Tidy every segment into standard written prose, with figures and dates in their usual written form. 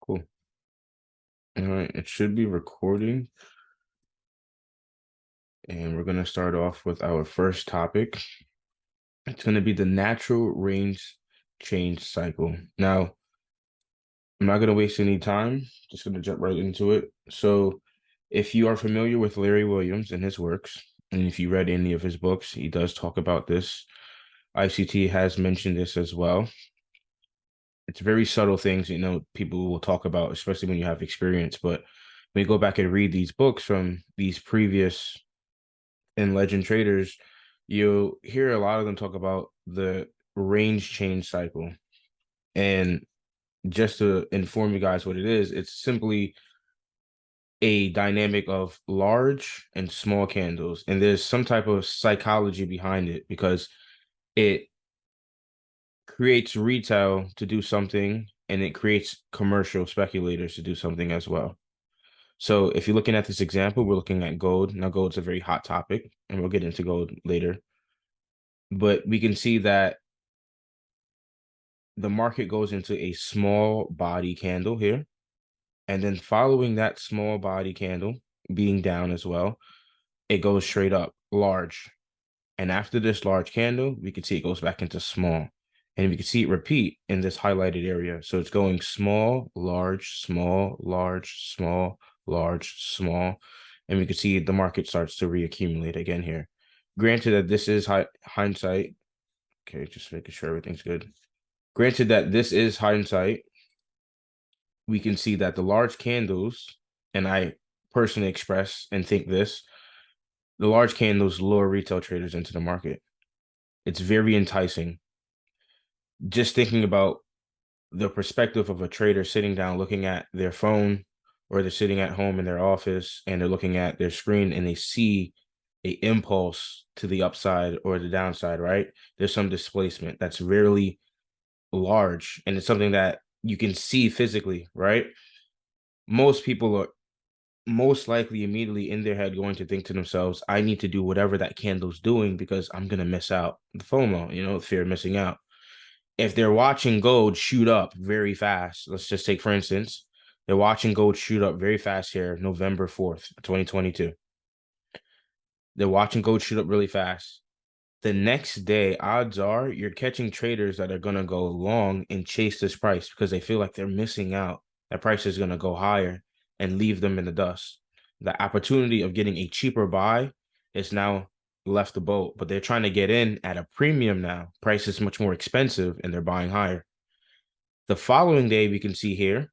Cool. All right, it should be recording. And we're going to start off with our first topic. It's going to be the natural range change cycle. Now, I'm not going to waste any time, just going to jump right into it. So, if you are familiar with Larry Williams and his works, and if you read any of his books, he does talk about this. ICT has mentioned this as well. It's very subtle things, people will talk about, especially when you have experience. But when you go back and read these books from these previous and legend traders, you'll hear a lot of them talk about the range change cycle. And just to inform you guys what it is, it's simply a dynamic of large and small candles. And there's some type of psychology behind it because it creates retail to do something and it creates commercial speculators to do something as well. So if you're looking at this example, we're looking at gold. Now, gold's a very hot topic, and we'll get into gold later. But we can see that the market goes into a small body candle here. And then following that small body candle being down as well, it goes straight up large. And after this large candle, we can see it goes back into small. And we can see it repeat in this highlighted area. So it's going small, large, small, large, small, large, small. And we can see the market starts to reaccumulate again here. Granted that this is hindsight. Okay, just making sure everything's good. Granted that this is hindsight, we can see that the large candles, and I personally express and think this, the large candles lure retail traders into the market. It's very enticing. Just thinking about the perspective of a trader sitting down looking at their phone, or they're sitting at home in their office and they're looking at their screen and they see a impulse to the upside or the downside, right? There's some displacement that's rarely large, and it's something that you can see physically, right? Most people are most likely immediately in their head going to think to themselves, I need to do whatever that candle's doing because I'm going to miss out. The FOMO, fear of missing out. If they're watching gold shoot up very fast, let's just take, for instance, they're watching gold shoot up very fast here, November 4th, 2022. They're watching gold shoot up really fast. The next day, odds are you're catching traders that are going to go long and chase this price because they feel like they're missing out. That price is going to go higher and leave them in the dust. The opportunity of getting a cheaper buy is now left the boat, but they're trying to get in at a premium now. Price is much more expensive and they're buying higher. The following day, we can see here,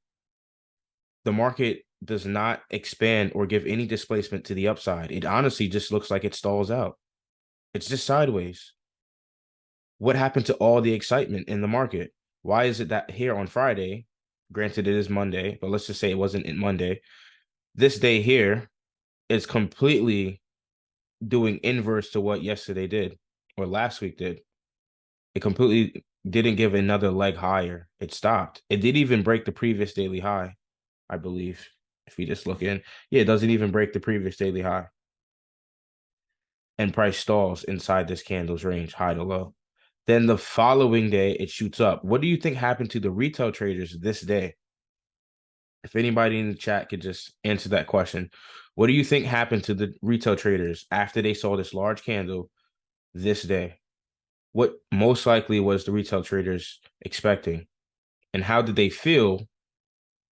the market does not expand or give any displacement to the upside. It honestly just looks like it stalls out. It's just sideways. What happened to all the excitement in the market? Why is it that here on Friday, granted it is Monday, but let's just say it wasn't in Monday, this day here is completely doing inverse to what yesterday did or last week did. It completely didn't give another leg higher. It stopped. It didn't even break the previous daily high, I believe. If we just look in, yeah, it doesn't even break the previous daily high. And price stalls inside this candle's range, high to low. Then the following day, it shoots up. What do you think happened to the retail traders this day? If anybody in the chat could just answer that question. What do you think happened to the retail traders after they saw this large candle this day? What most likely was the retail traders expecting? And how did they feel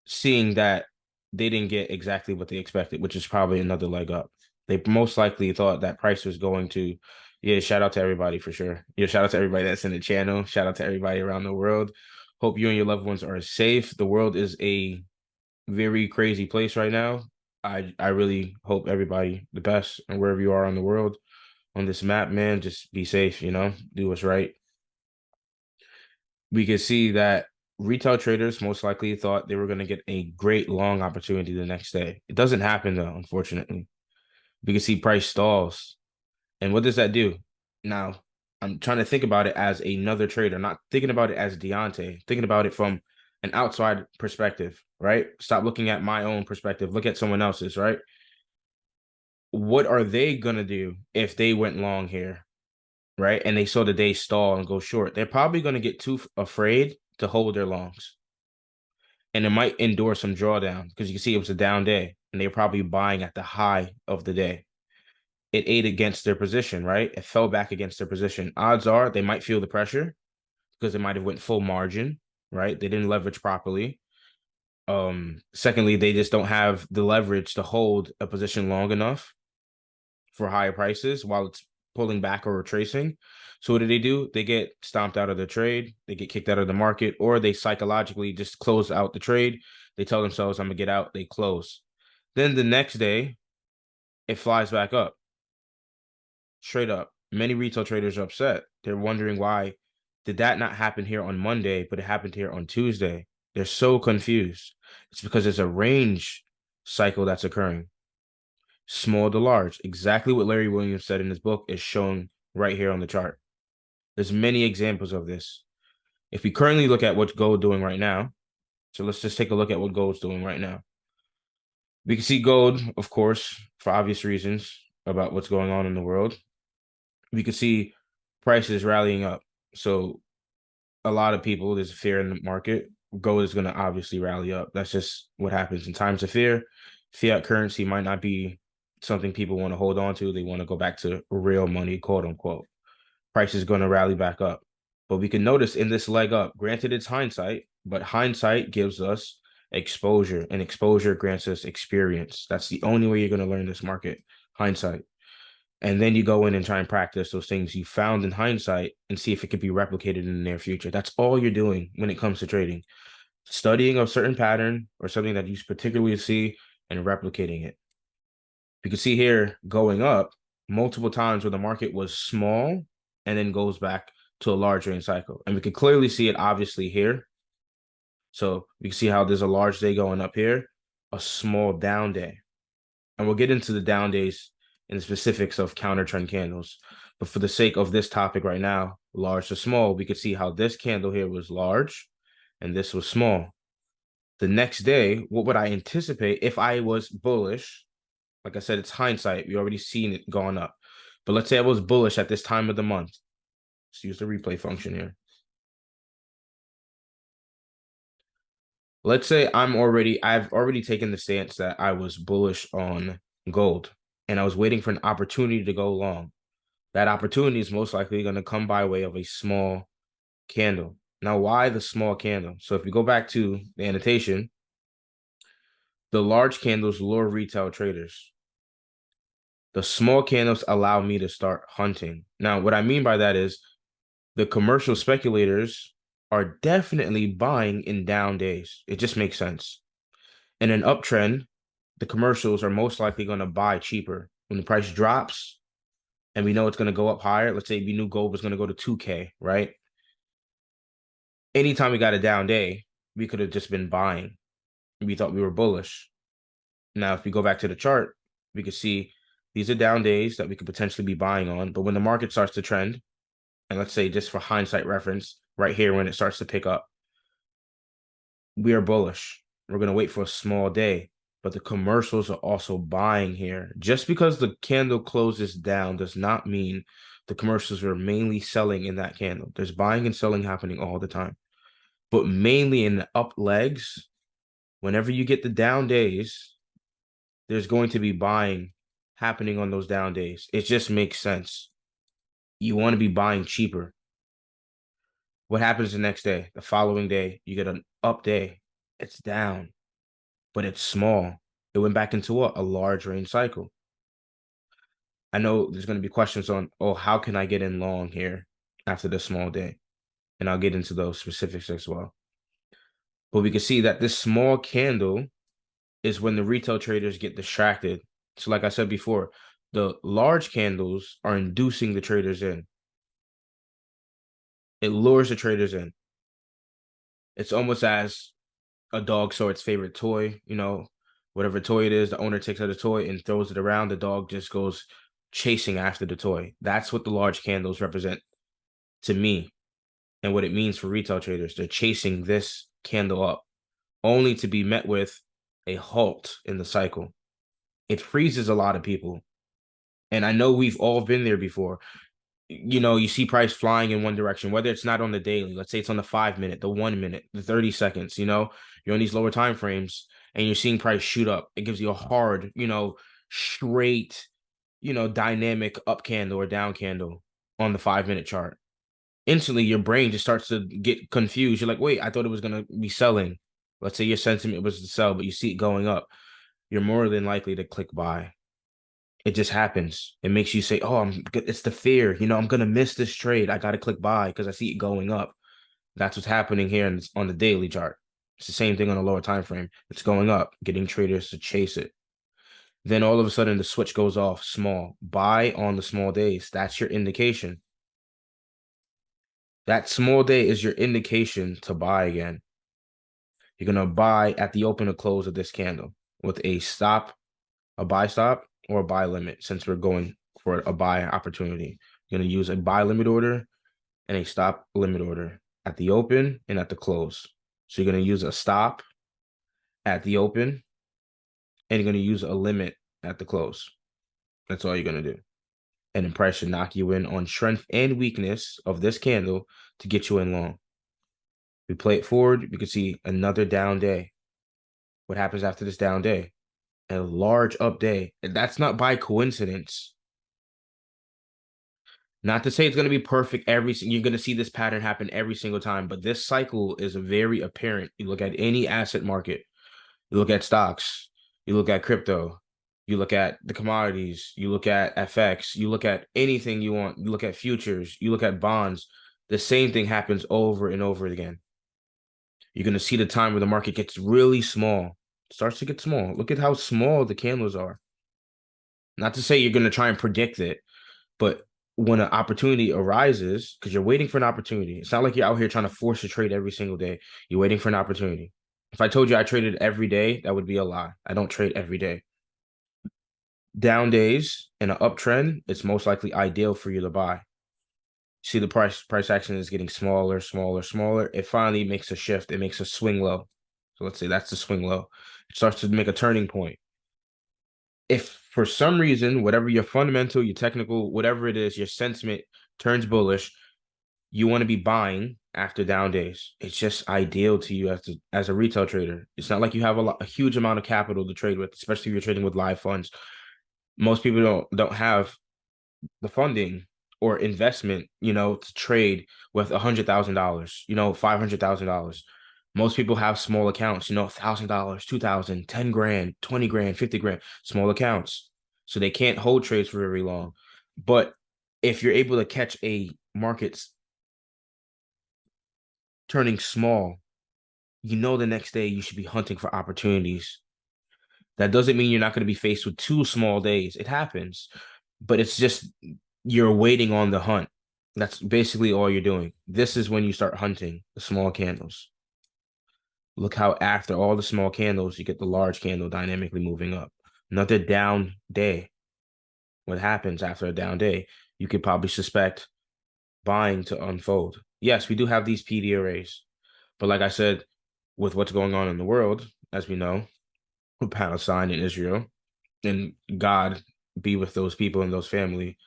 seeing that they didn't get exactly what they expected, which is probably another leg up? They most likely thought that price was going to, yeah, shout out to everybody for sure. Yeah, shout out to everybody that's in the channel. Shout out to everybody around the world. Hope you and your loved ones are safe. The world is a very crazy place right now. I really hope everybody the best, and wherever you are on the world on this map, man, just be safe, do what's right. We could see that retail traders most likely thought they were going to get a great long opportunity the next day. It doesn't happen though, unfortunately. We can see price stalls. And what does that do? Now, I'm trying to think about it as another trader, not thinking about it as Deontay, thinking about it from an outside perspective, right? Stop looking at my own perspective. Look at someone else's, right? What are they going to do if they went long here, right? And they saw the day stall and go short. They're probably going to get too afraid to hold their longs. and it might endure some drawdown because you can see it was a down day and they're probably buying at the high of the day. It ate against their position, right? It fell back against their position. Odds are they might feel the pressure because they might have went full margin, right? They didn't leverage properly. Secondly, they just don't have the leverage to hold a position long enough for higher prices while it's pulling back or retracing. So what do? They get stomped out of the trade, they get kicked out of the market, or they psychologically just close out the trade. They tell themselves, I'm gonna get out, they close. Then the next day, it flies back up, straight up. Many retail traders are upset. They're wondering why did that not happen here on Monday, but it happened here on Tuesday. They're so confused. It's because there's a range cycle that's occurring. Small to large. Exactly what Larry Williams said in his book is shown right here on the chart. There's many examples of this. If we currently look at what gold doing right now, so let's just take a look at what gold's doing right now. We can see gold, of course, for obvious reasons about what's going on in the world. We can see prices rallying up. So a lot of people, there's fear in the market. Gold is going to obviously rally up. That's just what happens in times of fear. Fiat currency might not be something people want to hold on to. They want to go back to real money, quote unquote. Price is going to rally back up. But we can notice in this leg up, granted it's hindsight, but hindsight gives us exposure, and exposure grants us experience. That's the only way you're going to learn this market, hindsight. And then you go in and try and practice those things you found in hindsight and see if it could be replicated in the near future. That's all you're doing when it comes to trading. Studying a certain pattern or something that you particularly see and replicating it. You can see here going up multiple times where the market was small and then goes back to a large range cycle. And we can clearly see it obviously here. So we can see how there's a large day going up here, a small down day. And we'll get into the down days and the specifics of counter trend candles. But for the sake of this topic right now, large to small, we could see how this candle here was large and this was small. The next day, what would I anticipate if I was bullish? Like I said, it's hindsight. We already seen it going up. But let's say I was bullish at this time of the month. Let's use the replay function here. Let's say I've already taken the stance that I was bullish on gold and I was waiting for an opportunity to go long. That opportunity is most likely going to come by way of a small candle. Now, why the small candle? So if we go back to the annotation, the large candles lure retail traders. The small candles allow me to start hunting. Now, what I mean by that is the commercial speculators are definitely buying in down days. It just makes sense. In an uptrend, the commercials are most likely going to buy cheaper. When the price drops and we know it's going to go up higher, let's say we knew gold was going to go to 2K, right? Anytime we got a down day, we could have just been buying. We thought we were bullish. Now, if we go back to the chart, we could see these are down days that we could potentially be buying on. But when the market starts to trend, and let's say just for hindsight reference, right here when it starts to pick up, we are bullish. We're going to wait for a small day. But the commercials are also buying here. Just because the candle closes down does not mean the commercials are mainly selling in that candle. There's buying and selling happening all the time. But mainly in the up legs, whenever you get the down days, there's going to be buying happening on those down days. It just makes sense. You want to be buying cheaper. What happens the next day? The following day, you get an up day. It's down, but it's small. It went back into what? A large range cycle. I know there's going to be questions on, oh, how can I get in long here after the small day? And I'll get into those specifics as well. But we can see that this small candle is when the retail traders get distracted. So like I said before, the large candles are inducing the traders in. It lures the traders in. It's almost as a dog saw its favorite toy, whatever toy it is, the owner takes out a toy and throws it around. The dog just goes chasing after the toy. That's what the large candles represent to me and what it means for retail traders. They're chasing this candle up only to be met with a halt in the cycle. It freezes a lot of people. And I know we've all been there before. You see price flying in one direction, whether it's not on the daily, let's say it's on the 5 minute, the 1 minute, the 30 seconds, you're on these lower time frames and you're seeing price shoot up. It gives you a hard, straight, dynamic up candle or down candle on the 5 minute chart. Instantly, your brain just starts to get confused. You're like, wait, I thought it was going to be selling. Let's say your sentiment was to sell, but you see it going up. You're more than likely to click buy. It just happens. It makes you say, "Oh, it's the fear. I'm gonna miss this trade. I gotta click buy because I see it going up." That's what's happening here on the daily chart. It's the same thing on the lower time frame. It's going up, getting traders to chase it. Then all of a sudden, the switch goes off small. Buy on the small days. That's your indication. That small day is your indication to buy again. You're gonna buy at the open or close of this candle with a stop, a buy stop, or a buy limit, since we're going for a buy opportunity. You're going to use a buy limit order and a stop limit order at the open and at the close. So you're going to use a stop at the open and you're going to use a limit at the close. That's all you're going to do. And then price should knock you in on strength and weakness of this candle to get you in long. We play it forward, we can see another down day. What happens after this down day? A large up day. And that's not by coincidence. Not to say it's going to be perfect you're going to see this pattern happen every single time, but this cycle is very apparent. You look at any asset market, you look at stocks, you look at crypto, you look at the commodities, you look at FX, you look at anything you want, you look at futures, you look at bonds. The same thing happens over and over again. You're going to see the time where the market gets really small, starts to get small. Look at how small the candles are. Not to say you're going to try and predict it, but when an opportunity arises, because you're waiting for an opportunity, it's not like you're out here trying to force a trade every single day. You're waiting for an opportunity. If I told you I traded every day, that would be a lie. I don't trade every day. Down days in an uptrend, it's most likely ideal for you to buy. See the price action is getting smaller, smaller, smaller. It finally makes a shift. It makes a swing low. So let's say that's the swing low. It starts to make a turning point. If for some reason, whatever your fundamental, your technical, whatever it is, your sentiment turns bullish, you want to be buying after down days. It's just ideal to you as a retail trader. It's not like you have a huge amount of capital to trade with, especially if you're trading with live funds. Most people don't have the funding or investment, to trade with $100,000, $500,000. Most people have small accounts, $1,000, 2,000, 10 grand, 20 grand, 50 grand, small accounts. So they can't hold trades for very long. But if you're able to catch a market's turning small, the next day you should be hunting for opportunities. That doesn't mean you're not going to be faced with 2 small days. It happens, but it's just you're waiting on the hunt. That's basically all you're doing. This is when you start hunting the small candles. Look how after all the small candles, you get the large candle dynamically moving up. Another down day. What happens after a down day? You could probably suspect buying to unfold. Yes, we do have these PD arrays, but like I said, with what's going on in the world, as we know, with Palestine and Israel, and God be with those people and those family,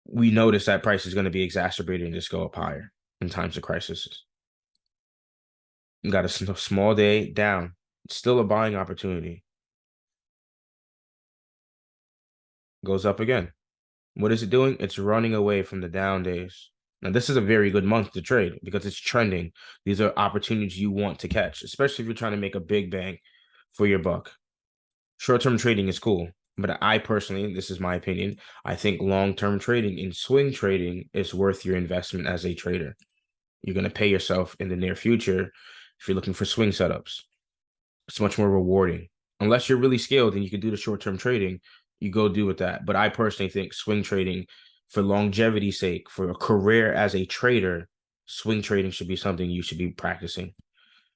we notice that price is going to be exacerbated and just go up higher in times of crisis. You got a small day down. It's still a buying opportunity. Goes up again. What is it doing? It's running away from the down days. Now, this is a very good month to trade because it's trending. These are opportunities you want to catch, especially if you're trying to make a big bang for your buck. Short-term trading is cool, but I personally, this is my opinion, I think long-term trading and swing trading is worth your investment as a trader. You're going to pay yourself in the near future if you're looking for swing setups. It's much more rewarding. Unless you're really skilled and you can do the short-term trading, you go do with that. But I personally think swing trading, for longevity's sake, for a career as a trader, swing trading should be something you should be practicing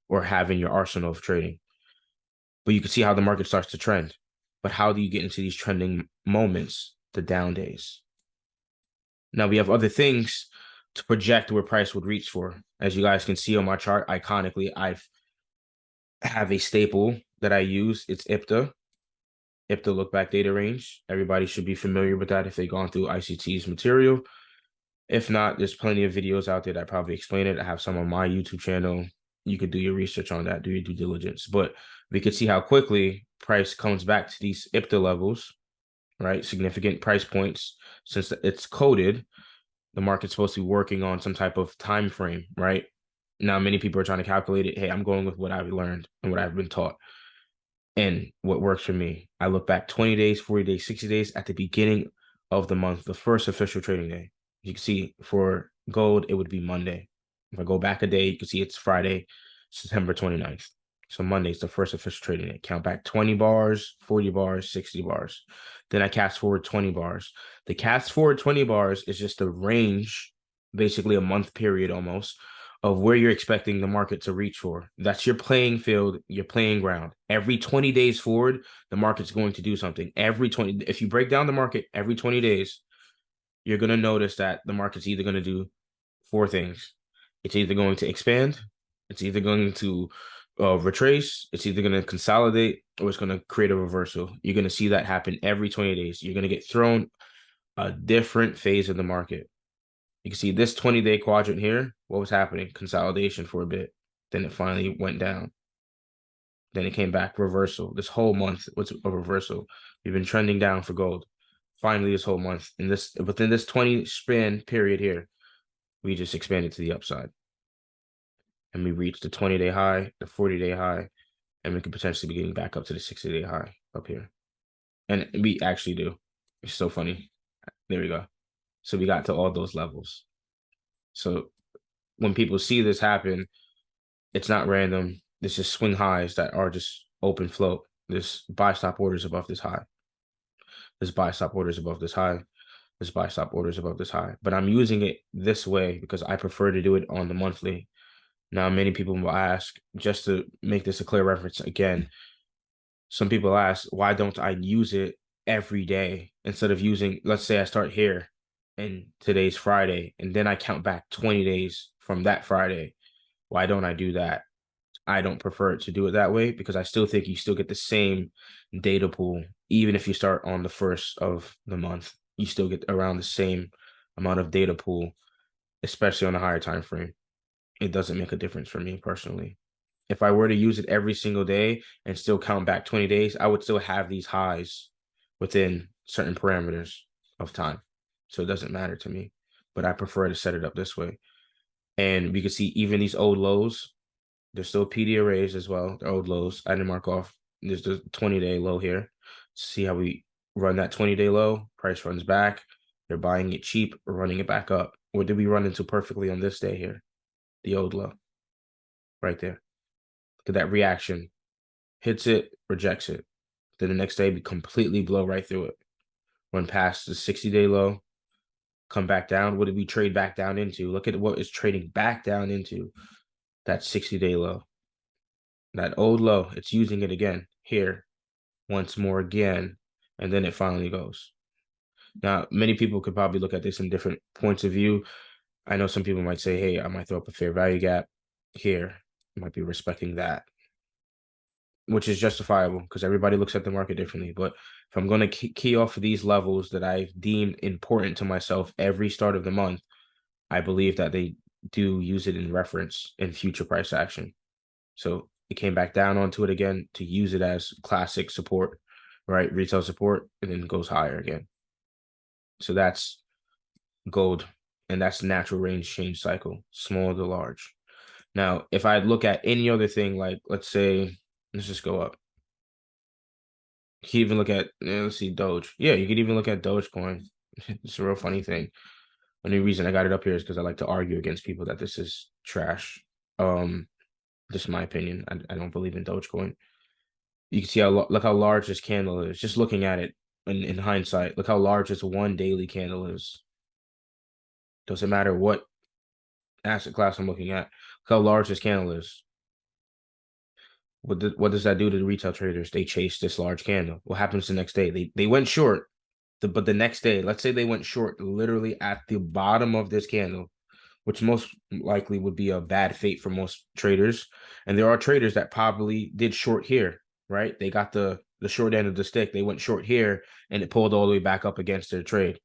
or have in your arsenal of trading. But you can see how the market starts to trend. But how do you get into these trending moments, the down days? Now we have other things to project where price would reach for. As you guys can see on my chart, iconically, I have a staple that I use. It's IPTA. if the look back data range. Everybody should be familiar with that if they've gone through ICT's material. If not, there's plenty of videos out there that probably explain it. I have some on my YouTube channel. You could do your research on that, do your due diligence. But we could see how quickly price comes back to these IPTA levels, right? Significant price points. Since it's coded, the market's supposed to be working on some type of time frame, right? Now, many people are trying to calculate it. Hey, I'm going with what I've learned and what I've been taught and what works for me. I look back 20 days, 40 days, 60 days at the beginning of the month, the first official trading day. You can see for gold, it would be Monday. If I go back a day, you can see it's Friday, September 29th. So Monday is the first official trading day. Count back 20 bars, 40 bars, 60 bars. Then I cast forward 20 bars. The cast forward 20 bars is just a range, basically a month period almost, of where you're expecting the market to reach for. That's your playing field, your playing ground. Every 20 days forward, the market's going to do something. Every 20, if you break down the market every 20 days, you're going to notice that the market's either going to do four things. It's either going to expand, it's either going to retrace, it's either going to consolidate, or it's going to create a reversal. You're going to see that happen every 20 days. You're going to get thrown a different phase of the market. You can see this 20-day quadrant here. What was happening? Consolidation for a bit. Then it finally went down. Then it came back, reversal. This whole month was a reversal. We've been trending down for gold. Finally, this whole month, in this within this 20 span period here, we just expanded to the upside. And we reached the 20-day high, the 40-day high, and we could potentially be getting back up to the 60-day high up here. And we actually do. It's so funny. There we go. So we got to all those levels. So when people see this happen, it's not random. This is swing highs that are just open float. This buy stop orders above this high. This buy stop orders above this high. This buy stop orders above this high. But I'm using it this way because I prefer to do it on the monthly. Now, many people will ask, just to make this a clear reference again, some people ask, why don't I use it every day instead of using, let's say I start here and today's Friday, and then I count back 20 days from that Friday. Why don't I do that? I don't prefer to do it that way because I still think you still get the same data pool. Even if you start on the first of the month, you still get around the same amount of data pool, especially on a higher time frame. It doesn't make a difference for me personally. If I were to use it every single day and still count back 20 days, I would still have these highs within certain parameters of time. So it doesn't matter to me, but I prefer to set it up this way. And we can see even these old lows, they're still PD arrays as well. They're old lows. I didn't mark off. There's the 20-day low here. See how we run that 20-day low. Price runs back. They're buying it cheap, running it back up. What did we run into perfectly on this day here? The old low. Right there. Look at that reaction. Hits it, rejects it. Then the next day, we completely blow right through it. Run past the 60-day low. Come back down. What did we trade back down into? Look at what is trading back down into. That 60-day low. That old low, it's using it again here, once more again, and then it finally goes. Now, many people could probably look at this in different points of view. I know some people might say, hey, I might throw up a fair value gap here. I might be respecting that, which is justifiable because everybody looks at the market differently. But if I'm going to key off of these levels that I've deemed important to myself every start of the month, I believe that they do use it in reference in future price action. So it came back down onto it again to use it as classic support, right? Retail support, and then goes higher again. So that's gold, and that's natural range change cycle, small to large. Now, if I look at any other thing, like let's say, let's just go up. You can even look at, let's see, Doge. Yeah, you could even look at Dogecoin. It's a real funny thing. Only reason I got it up here is because I like to argue against people that this is trash. Just my opinion. I don't believe in Dogecoin. You can see look how large this candle is. Just looking at it in hindsight, look how large this one daily candle is. Doesn't matter what asset class I'm looking at. Look how large this candle is. What does that do to the retail traders? They chase this large candle. What happens the next day? They went short. But the next day, let's say they went short literally at the bottom of this candle, which most likely would be a bad fate for most traders. And there are traders that probably did short here, right? They got the the short end of the stick. They went short here and it pulled all the way back up against their trade.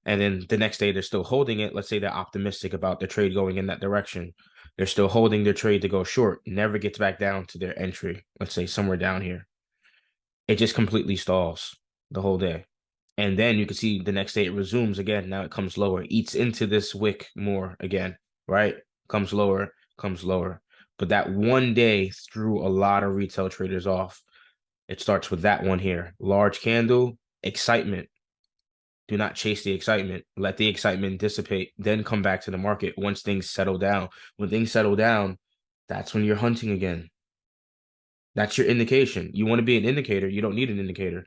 And then the next day they're still holding it. Let's say they're optimistic about the trade going in that direction. They're still holding their trade to go short, never gets back down to their entry. Let's say somewhere down here. It just completely stalls the whole day. And then you can see the next day it resumes again. Now it comes lower, eats into this wick more again, right? Comes lower, comes lower. But that one day threw a lot of retail traders off. It starts with that one here. Large candle, excitement. Do not chase the excitement. Let the excitement dissipate. Then come back to the market once things settle down. When things settle down, that's when you're hunting again. That's your indication. You want to be an indicator. You don't need an indicator.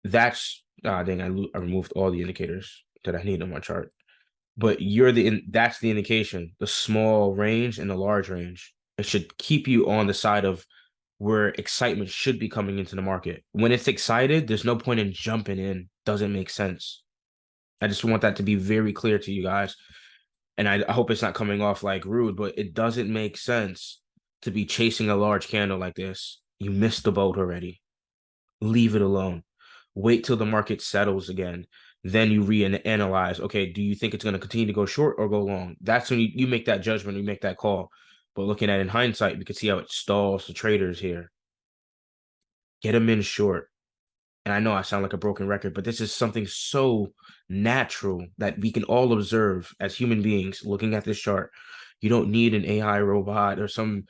That's dang, I removed all the indicators that I need on my chart. But that's the indication, the small range and the large range. It should keep you on the side of where excitement should be coming into the market. When it's excited, there's no point in jumping in. Doesn't make sense. I just want that to be very clear to you guys. And I hope it's not coming off like rude, but it doesn't make sense to be chasing a large candle like this. You missed the boat already. Leave it alone. Wait till the market settles again. Then you reanalyze. Okay, do you think it's going to continue to go short or go long? That's when you make that judgment, you make that call. But looking at it in hindsight, we can see how it stalls the traders here. Get them in short. And I know I sound like a broken record, but this is something so natural that we can all observe as human beings looking at this chart. You don't need an AI robot or some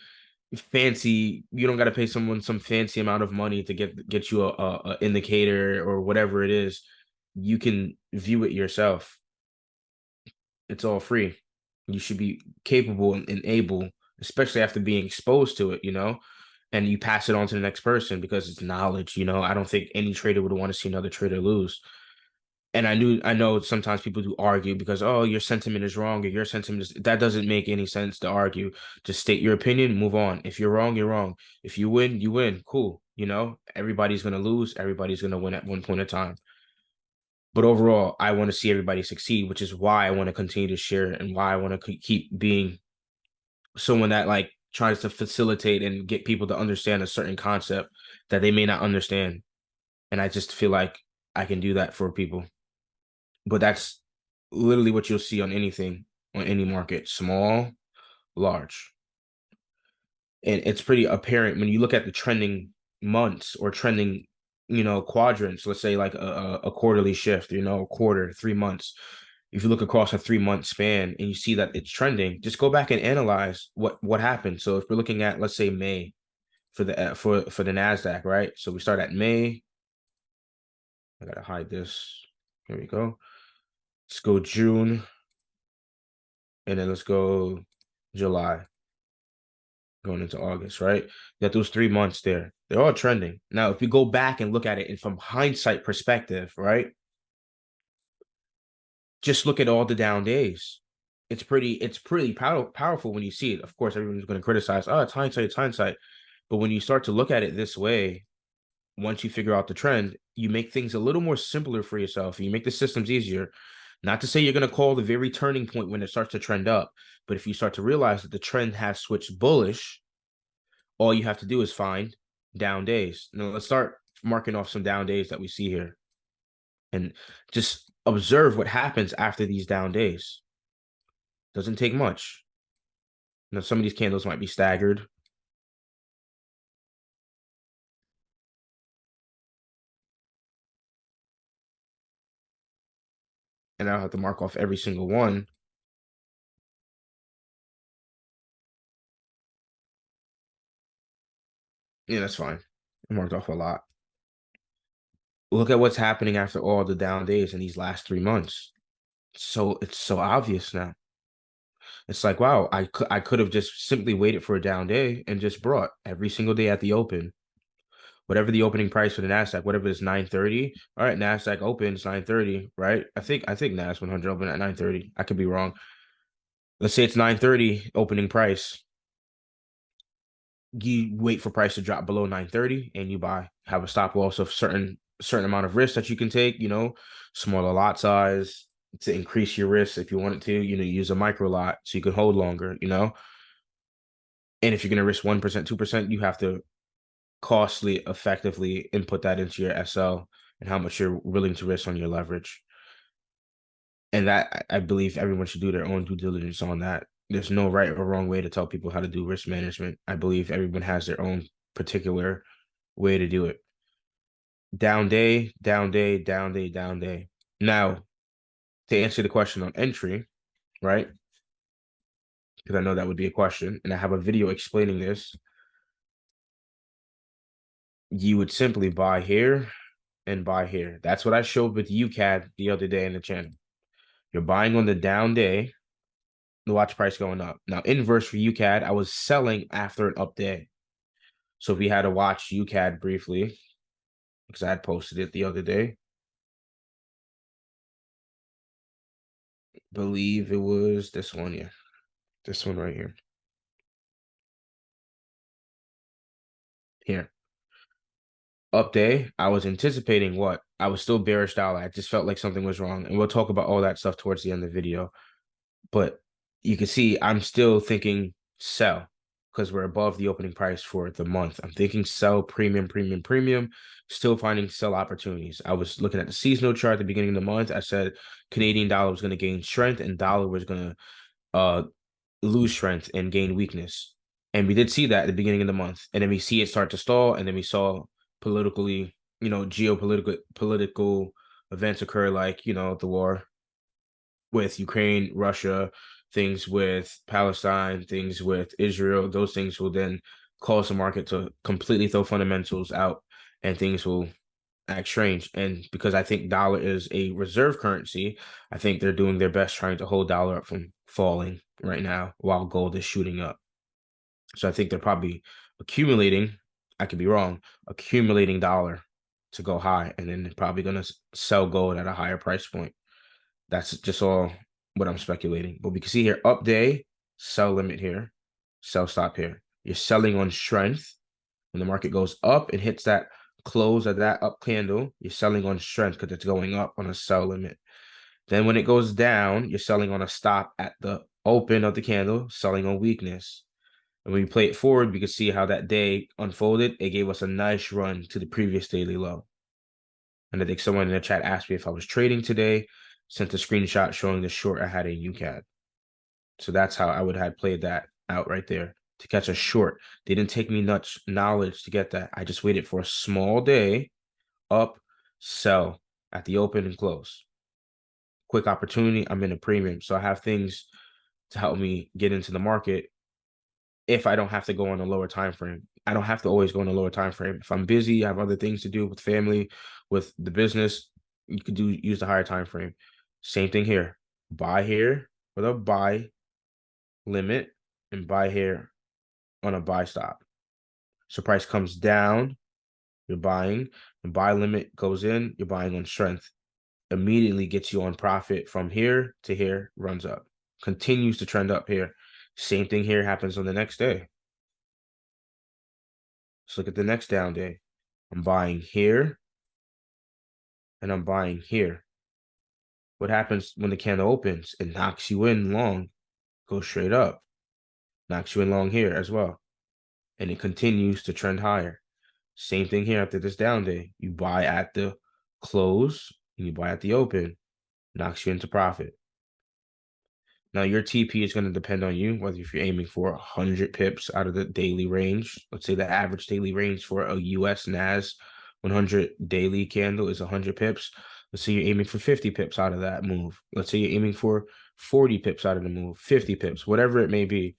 fancy, you don't got to pay someone some fancy amount of money to get you a indicator or whatever it is. You can view it yourself. It's all free. You should be capable and able, especially after being exposed to it, and you pass it on to the next person because it's knowledge. I don't think any trader would want to see another trader lose. And I know sometimes people do argue because, oh, your sentiment is wrong or your sentiment is, that doesn't make any sense to argue. Just state your opinion, move on. If you're wrong, you're wrong. If you win, you win. Cool. Everybody's going to lose. Everybody's going to win at one point in time. But overall, I want to see everybody succeed, which is why I want to continue to share and why I want to keep being someone that like tries to facilitate and get people to understand a certain concept that they may not understand. And I just feel like I can do that for people. But that's literally what you'll see on anything, on any market, small, large. And it's pretty apparent when you look at the trending months or trending, quadrants, let's say like a quarterly shift, a quarter, 3 months. If you look across a 3 month span and you see that it's trending, just go back and analyze what happened. So if we're looking at, let's say May for the for the NASDAQ, right? So we start at May. I gotta hide this. Here we go. Let's go June. And then let's go July. Going into August, right? You got those 3 months there. They're all trending. Now, if we go back and look at it and from hindsight perspective, right? Just look at all the down days. It's pretty powerful when you see it. Of course, everyone's going to criticize, oh, it's hindsight, it's hindsight. But when you start to look at it this way, once you figure out the trend, you make things a little more simpler for yourself. You make the systems easier. Not to say you're going to call the very turning point when it starts to trend up, but if you start to realize that the trend has switched bullish, all you have to do is find down days. Now let's start marking off some down days that we see here and just observe what happens after these down days. Doesn't take much. Some of these candles might be staggered. And I'll have to mark off every single one. Yeah, that's fine. I marked off a lot. Look at what's happening after all the down days in these last 3 months. So it's so obvious now. It's like, wow, I could have just simply waited for a down day and just brought every single day at the open. Whatever the opening price for the NASDAQ, whatever it's 930. All right, NASDAQ opens 930, right? I think NAS 100 open at 930. I could be wrong. Let's say it's 930 opening price. You wait for price to drop below 930 and you buy. Have a stop loss of certain amount of risk that you can take, smaller lot size to increase your risk if you want it to, use a micro lot so you can hold longer, And if you're going to risk 1%, 2%, you have to costly effectively input that into your SL and how much you're willing to risk on your leverage. And that I believe everyone should do their own due diligence on that. There's no right or wrong way to tell people how to do risk management. I believe everyone has their own particular way to do it. Down day, down day, down day, down day. Now, to answer the question on entry, right? Because I know that would be a question, and I have a video explaining this. You would simply buy here and buy here. That's what I showed with UCAD the other day in the channel. You're buying on the down day, the watch price going up. Now, inverse for UCAD, I was selling after an up day. So if we had to watch UCAD briefly, because I had posted it the other day, believe it was this one, yeah. This one right here. Here. Up day, I was anticipating what? I was still bearish dollar. I just felt like something was wrong. And we'll talk about all that stuff towards the end of the video. But you can see I'm still thinking sell because we're above the opening price for the month. I'm thinking sell, premium, premium, premium, still finding sell opportunities. I was looking at the seasonal chart at the beginning of the month. I said Canadian dollar was going to gain strength and dollar was going to lose strength and gain weakness. And we did see that at the beginning of the month. And then we see it start to stall. And then we saw politically, geopolitical events occur, like, the war with Ukraine, Russia, things with Palestine, things with Israel. Those things will then cause the market to completely throw fundamentals out and things will act strange. And because I think dollar is a reserve currency, I think they're doing their best trying to hold dollar up from falling right now while gold is shooting up. So I think they're probably accumulating, I could be wrong, accumulating dollar to go high, and then they're probably going to sell gold at a higher price point. That's just all what I'm speculating. But we can see here, up day, sell limit here, sell stop here. You're selling on strength. When the market goes up, it hits that close of that up candle. You're selling on strength because it's going up on a sell limit. Then when it goes down, you're selling on a stop at the open of the candle, selling on weakness. And when we play it forward, we can see how that day unfolded. It gave us a nice run to the previous daily low. And I think someone in the chat asked me if I was trading today, sent a screenshot showing the short I had in UCAD. So that's how I would have played that out right there to catch a short. They didn't take me much knowledge to get that. I just waited for a small day, up, sell at the open and close. Quick opportunity. I'm in a premium. So I have things to help me get into the market if I don't have to go on a lower time frame. I don't have to always go on a lower time frame. If I'm busy, I have other things to do with family, with the business, you could use the higher time frame. Same thing here. Buy here with a buy limit and buy here on a buy stop. So price comes down, you're buying, the buy limit goes in, you're buying on strength. Immediately gets you on profit from here to here, runs up, continues to trend up here. Same thing here happens on the next day. Let's look at the next down day. I'm buying here and I'm buying here. What happens when the candle opens? It knocks you in long, goes straight up, knocks you in long here as well. And it continues to trend higher. Same thing here after this down day. You buy at the close and you buy at the open, knocks you into profit. Now, your TP is going to depend on you, whether if you're aiming for 100 pips out of the daily range. Let's say the average daily range for a US NAS 100 daily candle is 100 pips. Let's say you're aiming for 50 pips out of that move. Let's say you're aiming for 40 pips out of the move, 50 pips, whatever it may be.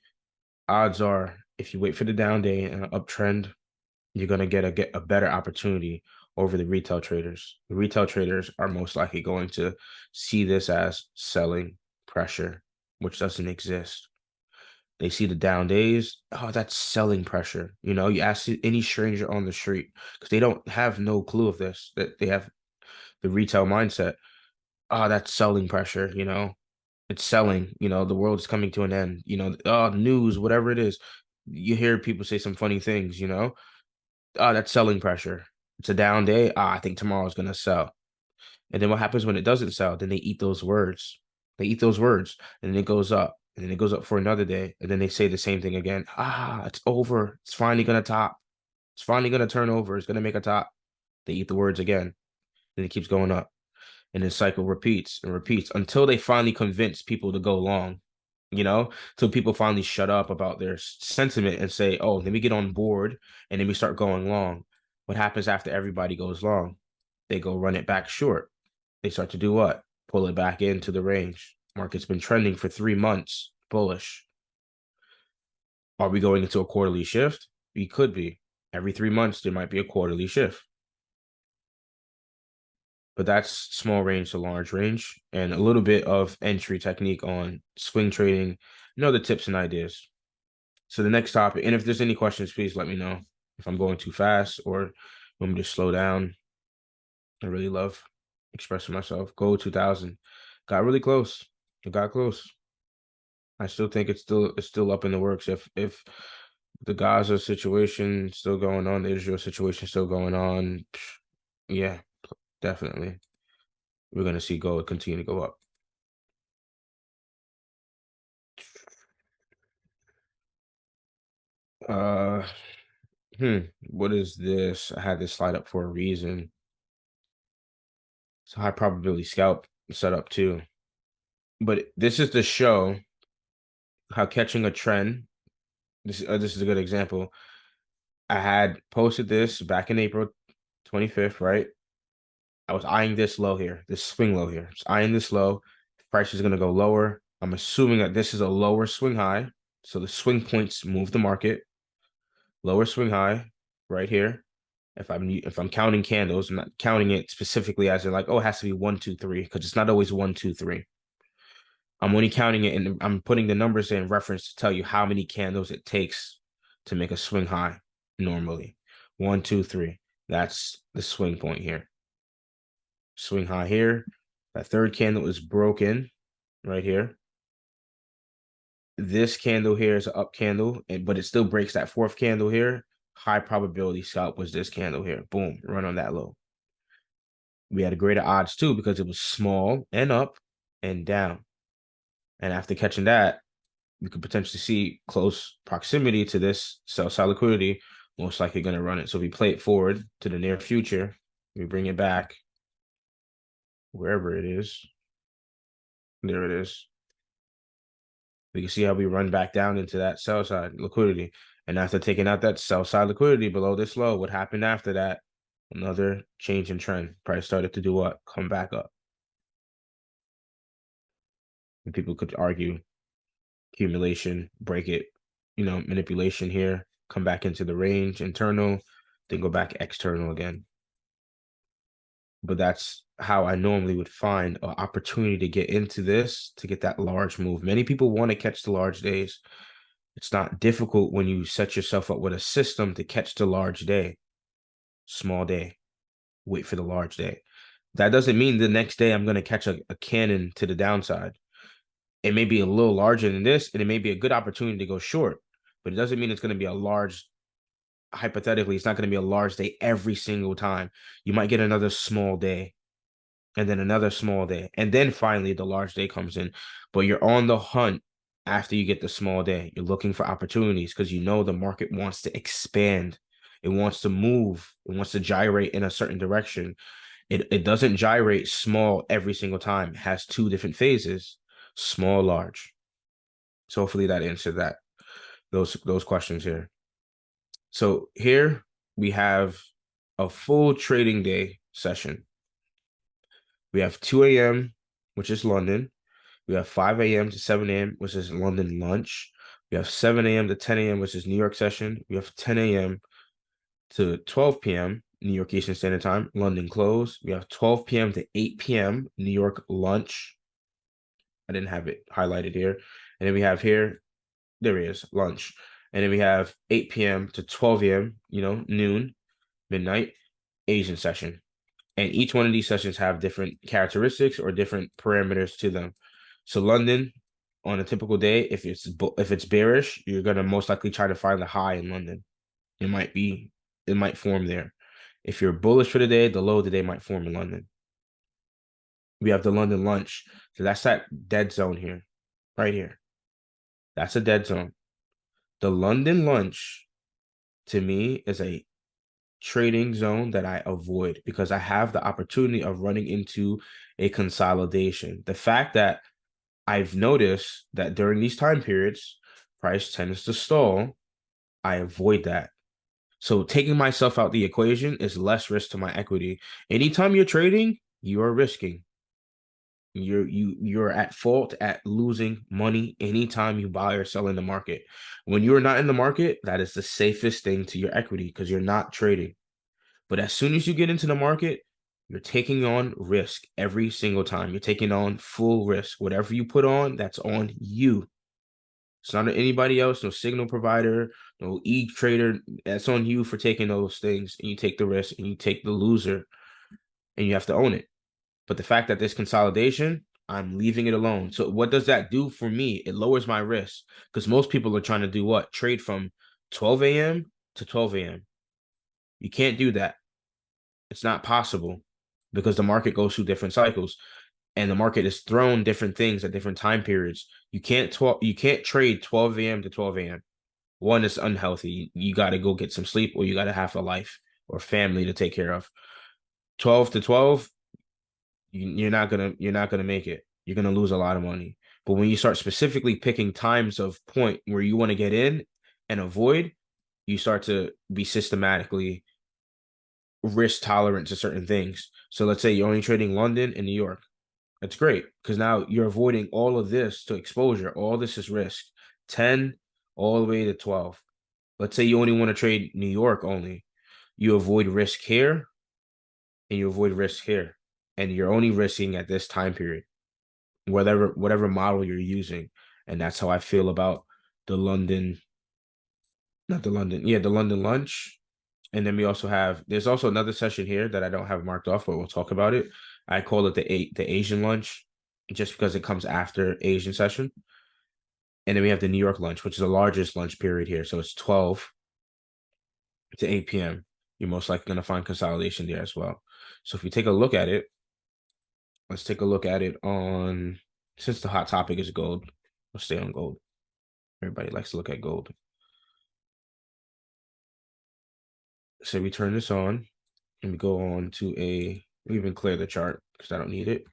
Odds are, if you wait for the down day and an uptrend, you're going to get a better opportunity over the retail traders. The retail traders are most likely going to see this as selling pressure, which doesn't exist. They see the down days. Oh, that's selling pressure. You ask any stranger on the street because they don't have no clue of this, that they have the retail mindset. Oh, that's selling pressure. It's selling. The world is coming to an end. Oh, news, whatever it is. You hear people say some funny things. Oh, that's selling pressure. It's a down day. I think tomorrow's gonna sell. And then what happens when it doesn't sell? Then they eat those words. They eat those words, and then it goes up, and then it goes up for another day, and then they say the same thing again. It's over. It's finally gonna top. It's finally going to turn over. It's going to make a top. They eat the words again. Then it keeps going up. And the cycle repeats and repeats until they finally convince people to go long, till people finally shut up about their sentiment and say, oh, let me get on board and then we start going long. What happens after everybody goes long? They go run it back short. They start to do what? Pull it back into the range. Market's been trending for 3 months, bullish. Are we going into a quarterly shift? We could be. Every 3 months, there might be a quarterly shift. But that's small range to large range and a little bit of entry technique on swing trading, the tips and ideas. So the next topic, and if there's any questions, please let me know if I'm going too fast or want me to slow down. I really love expressing myself. Gold 2000 got really close. It got close. I still think it's still up in the works. If the Gaza situation still going on, the Israel situation still going on, yeah, definitely. We're gonna see gold continue to go up. Uh, what is this? I had this slide up for a reason. It's a high probability scalp setup too. But this is to show how catching a trend. This is a good example. I had posted this back in April 25th, right? I was eyeing this low here, this swing low here. Just eyeing this low. Price is going to go lower. I'm assuming that this is a lower swing high. So the swing points move the market. Lower swing high right here. If I'm counting candles, I'm not counting it specifically as in like, oh, it has to be 1, 2, 3, because it's not always 1, 2, 3. I'm only counting it and I'm putting the numbers in reference to tell you how many candles it takes to make a swing high normally. 1, 2, 3. That's the swing point here. Swing high here. That third candle is broken right here. This candle here is an up candle, but it still breaks that fourth candle here. High probability scalp was this candle here. Boom, run on that low. We had a greater odds too because it was small and up and down. And after catching that, we could potentially see close proximity to this sell side liquidity, most likely going to run it. So if we play it forward to the near future, we bring it back wherever it is. There it is. We can see how we run back down into that sell side liquidity. And after taking out that sell side liquidity below this low, what happened after that? Another change in trend. Price started to do what? Come back up. And people could argue accumulation, break it, manipulation here, come back into the range, internal, then go back external again. But that's how I normally would find an opportunity to get into this, to get that large move. Many people want to catch the large days. It's not difficult when you set yourself up with a system to catch the large day. Small day, wait for the large day. That doesn't mean the next day I'm going to catch a cannon to the downside. It may be a little larger than this, and it may be a good opportunity to go short, but it doesn't mean it's going to be a large, hypothetically, it's not going to be a large day every single time. You might get another small day and then another small day. And then finally the large day comes in, but you're on the hunt after you get the small day. You're looking for opportunities because the market wants to expand. It wants to move. It wants to gyrate in a certain direction. It doesn't gyrate small every single time. It has two different phases, small, large. So hopefully that answered those questions here. So here we have a full trading day session. We have 2 a.m., which is London. We have 5 a.m. to 7 a.m., which is London lunch. We have 7 a.m. to 10 a.m., which is New York session. We have 10 a.m. to 12 p.m., New York Eastern Standard Time, London close. We have 12 p.m. to 8 p.m., New York lunch. I didn't have it highlighted here. And then we have here, there it is, lunch. And then we have 8 p.m. to 12 a.m., noon, midnight, Asian session. And each one of these sessions have different characteristics or different parameters to them. So London, on a typical day, if it's bearish, you're gonna most likely try to find the high in London. It might form there. If you're bullish for the day, the low of the day might form in London. We have the London lunch. So that's that dead zone here, right here. That's a dead zone. The London lunch, to me, is a trading zone that I avoid because I have the opportunity of running into a consolidation. The fact that I've noticed that during these time periods, price tends to stall, I avoid that. So taking myself out the equation is less risk to my equity. Anytime you're trading, you are risking. You're at fault at losing money anytime you buy or sell in the market. When you're not in the market, that is the safest thing to your equity because you're not trading. But as soon as you get into the market, you're taking on risk every single time. You're taking on full risk. Whatever you put on, that's on you. It's not on anybody else, no signal provider, no e-trader. That's on you for taking those things. And you take the risk and you take the loser and you have to own it. But the fact that this consolidation, I'm leaving it alone. So what does that do for me? It lowers my risk because most people are trying to do what? Trade from 12 a.m. to 12 a.m. You can't do that. It's not possible because the market goes through different cycles and the market is thrown different things at different time periods. You can't trade 12 a.m. to 12 a.m. One is unhealthy. You got to go get some sleep or you got to have a life or family to take care of. 12 to 12, you're not gonna make it. You're gonna lose a lot of money. But when you start specifically picking times of point where you want to get in and avoid, you start to be systematically risk tolerant to certain things. So let's say you're only trading London and New York. That's great because now you're avoiding all of this to exposure. All this is risk. 10 all the way to 12. Let's say you only want to trade New York only. You avoid risk here and you avoid risk here. And you're only risking at this time period, whatever model you're using. And that's how I feel about the London, not the London, yeah, the London lunch. And then we also have there's also another session here that I don't have marked off, but we'll talk about it. I call it the Asian lunch just because it comes after Asian session. And then we have the New York lunch, which is the largest lunch period here. So it's 12 to 8 p.m. You're most likely going to find consolidation there as well. So if you take a look at it, let's take a look at it on, since the hot topic is gold, we'll stay on gold. Everybody likes to look at gold. So we turn this on and we go on to we even clear the chart because I don't need it.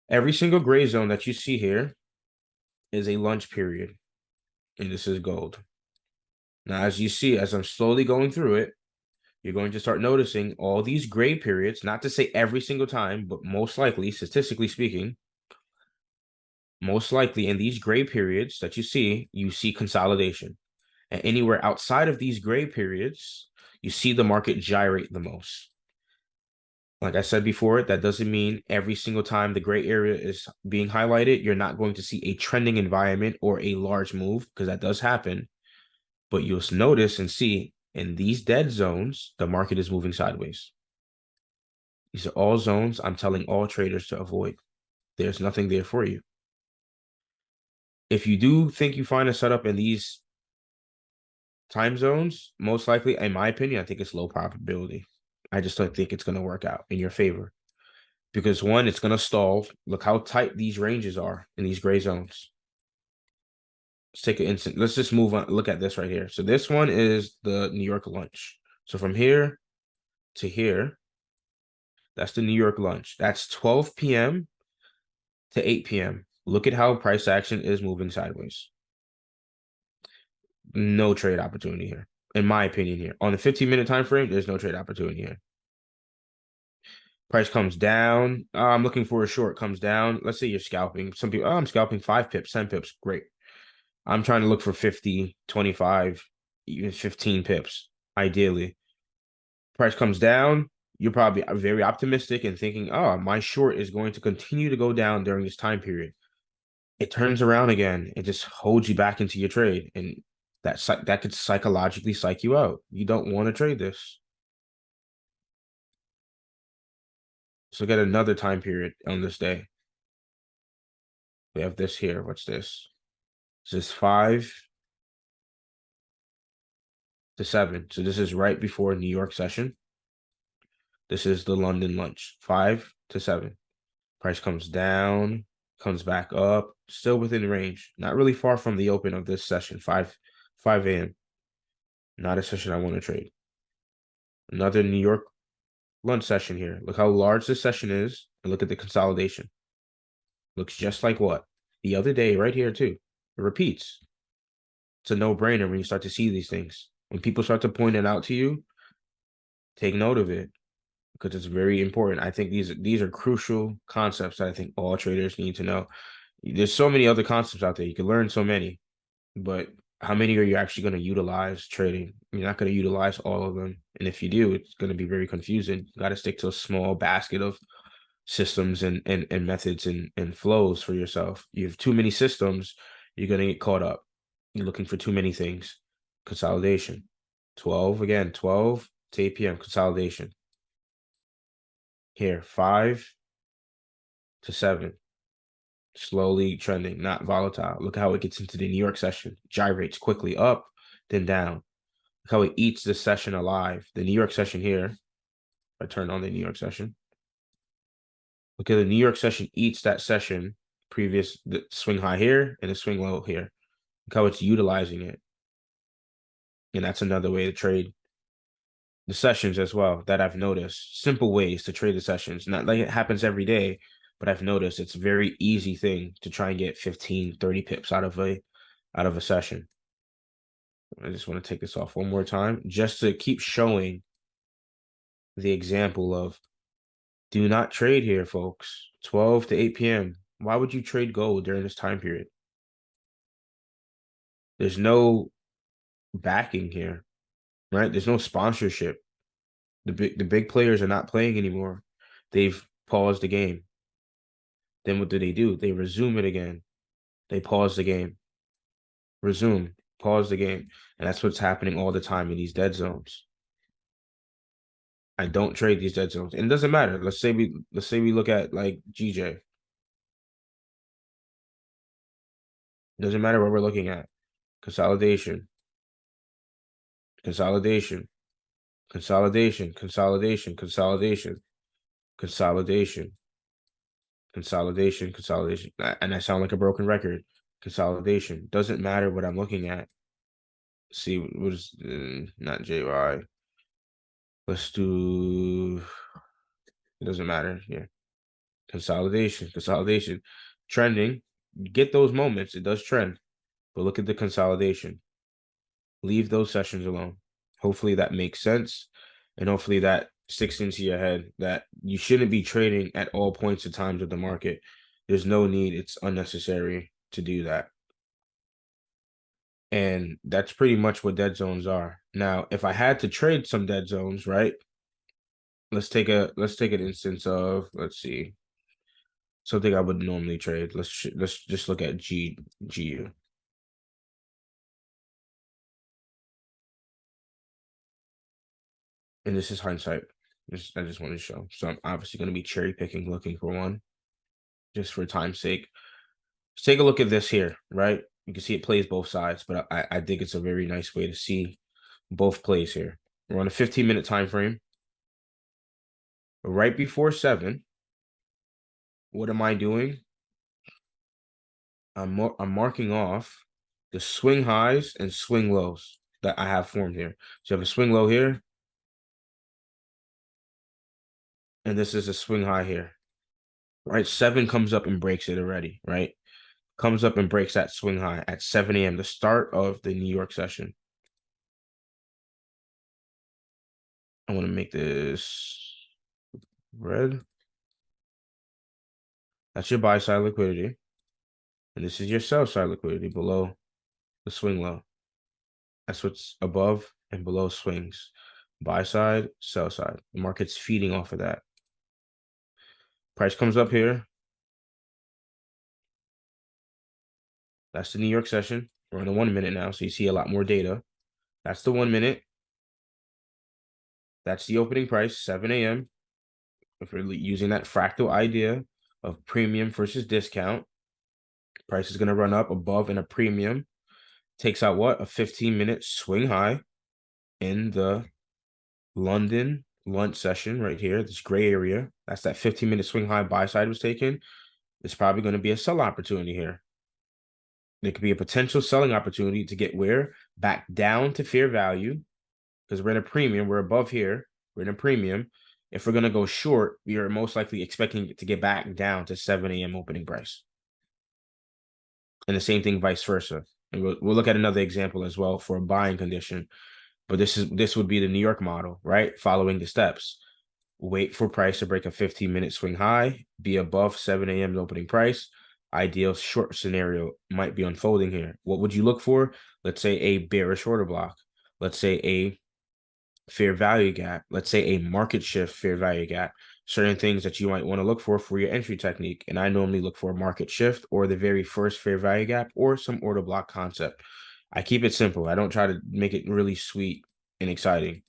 Every single gray zone that you see here is a lunch period, and this is gold. Now, as you see, as I'm slowly going through it, you're going to start noticing all these gray periods, not to say every single time, but most likely, statistically speaking, most likely in these gray periods that you see consolidation. And anywhere outside of these gray periods, you see the market gyrate the most. Like I said before, that doesn't mean every single time the gray area is being highlighted, you're not going to see a trending environment or a large move, because that does happen. But you'll notice and see in these dead zones, the market is moving sideways. These are all zones I'm telling all traders to avoid. There's nothing there for you. If you do think you find a setup in these time zones, most likely, in my opinion, I think it's low probability. I just don't think it's going to work out in your favor. Because one, it's going to stall. Look how tight these ranges are in these gray zones. Let's take an instant. Let's just move on. Look at this right here. So this one is the New York lunch. So from here to here, that's the New York lunch. That's 12 p.m. to 8 p.m. Look at how price action is moving sideways. No trade opportunity here, in my opinion here. On the 15-minute time frame, there's no trade opportunity here. Price comes down. I'm looking for a short, comes down. Let's say you're scalping. Some people, I'm scalping 5 pips, 10 pips. Great. I'm trying to look for 50, 25, even 15 pips, ideally. Price comes down. You're probably very optimistic and thinking, oh, my short is going to continue to go down during this time period. It turns around again. It just holds you back into your trade. And that could psychologically psych you out. You don't want to trade this. So get another time period on this day. We have this here. What's this? This is 5 to 7. So this is right before New York session. This is the London lunch, 5 to 7. Price comes down, comes back up, still within range. Not really far from the open of this session, 5 a.m. Not a session I want to trade. Another New York lunch session here. Look how large this session is, and look at the consolidation. Looks just like what? The other day, right here, too. It repeats. It's a no-brainer when you start to see these things. When people start to point it out to you, take note of it because it's very important. I think these are crucial concepts that I think all traders need to know. There's so many other concepts out there. You can learn so many, but how many are you actually going to utilize trading? You're not going to utilize all of them. And if you do, it's going to be very confusing. You got to stick to a small basket of systems and methods and flows for yourself. You have too many systems, you're going to get caught up. You're looking for too many things. Consolidation. 12 again, 12 to 8 p.m. consolidation. Here, 5 to 7. Slowly trending, not volatile. Look how it gets into the New York session. Gyrates quickly up, then down. Look how it eats the session alive. The New York session here. I turn on the New York session. Look at the New York session eats that session previous, the swing high here and the swing low here. Look how it's utilizing it. And that's another way to trade the sessions as well that I've noticed. Simple ways to trade the sessions. Not like it happens every day, but I've noticed it's a very easy thing to try and get 15, 30 pips out of a session. I just want to take this off one more time just to keep showing the example of do not trade here, folks. 12 to 8 p.m. Why would you trade gold during this time period? There's no backing here, right? There's no sponsorship. The big players are not playing anymore. They've paused the game. Then what do? They resume it again. They pause the game, resume, pause the game. And that's what's happening all the time in these dead zones. I don't trade these dead zones. And it doesn't matter. Let's say we look at like GJ. It doesn't matter what we're looking at. Consolidation. Consolidation. Consolidation. Consolidation. Consolidation. Consolidation. Consolidation. Consolidation. And I sound like a broken record. Consolidation. Doesn't matter what I'm looking at. See what is not JY. Let's do it doesn't matter here. Consolidation, consolidation, trending. Get those moments. It does trend, but look at the consolidation. Leave those sessions alone. Hopefully that makes sense, and hopefully that sticks into your head that you shouldn't be trading at all points of times of the market. There's no need. It's unnecessary to do that. And that's pretty much what dead zones are. Now, if I had to trade some dead zones, right? Let's take an instance of, let's see, something I would normally trade. Let's just look at GU. And this is hindsight. I just want to show. So I'm obviously going to be cherry picking, looking for one, just for time's sake. Let's take a look at this here, right? You can see it plays both sides, but I think it's a very nice way to see both plays here. We're on a 15-minute time frame. Right before 7, what am I doing? I'm marking off the swing highs and swing lows that I have formed here. So you have a swing low here, and this is a swing high here. Right, 7 comes up and breaks it already, right? Comes up and breaks that swing high at 7 a.m., the start of the New York session. I want to make this red. That's your buy side liquidity. And this is your sell side liquidity below the swing low. That's what's above and below swings. Buy side, sell side. The market's feeding off of that. Price comes up here. That's the New York session. We're on the 1 minute now, so you see a lot more data. That's the 1 minute. That's the opening price, 7 a.m. If we're using that fractal idea of premium versus discount, price is going to run up above in a premium. Takes out what? A 15-minute swing high in the London lunch session right here, this gray area. That's that 15-minute swing high buy side was taken. It's probably going to be a sell opportunity here. There could be a potential selling opportunity to get where? Back down to fair value because we're in a premium. We're above here. We're in a premium. If we're going to go short, we are most likely expecting it to get back down to 7 a.m. opening price. And the same thing vice versa. And we'll look at another example as well for a buying condition. But this would be the New York model, right? Following the steps. Wait for price to break a 15-minute swing high, be above 7 a.m. opening price. Ideal short scenario might be unfolding here. What would you look for? Let's say a bearish order block. Let's say a fair value gap. Let's say a market shift fair value gap. Certain things that you might want to look for your entry technique. And I normally look for a market shift or the very first fair value gap or some order block concept. I keep it simple. I don't try to make it really sweet and exciting.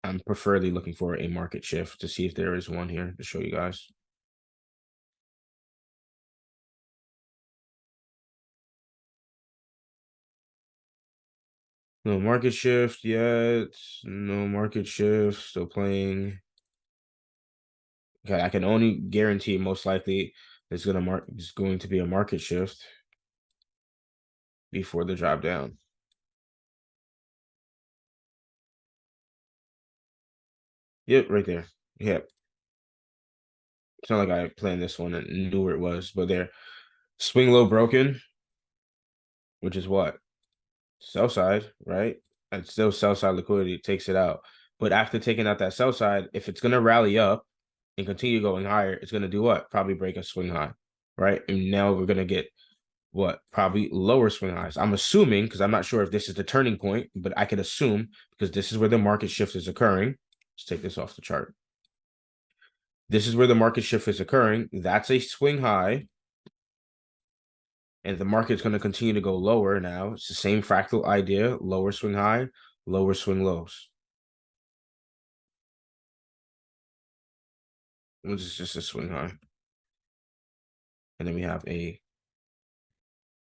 I'm preferably looking for a market shift to see if there is one here to show you guys. No market shift yet. No market shift. Still playing. Okay, I can only guarantee most likely there's going to be a market shift before the drop down. Yep, right there. Yep. It's not like I planned this one and knew where it was, but there. Swing low broken, which is what? Sell side, right? And still sell side liquidity takes it out. But after taking out that sell side, if it's gonna rally up and continue going higher, it's gonna do what? Probably break a swing high, right? And now we're gonna get what? Probably lower swing highs. I'm assuming, because I'm not sure if this is the turning point, but I could assume because this is where the market shift is occurring. Let's take this off the chart. This is where the market shift is occurring. That's a swing high. And the market's going to continue to go lower now. It's the same fractal idea, lower swing high, lower swing lows. Which is just a swing high. And then we have a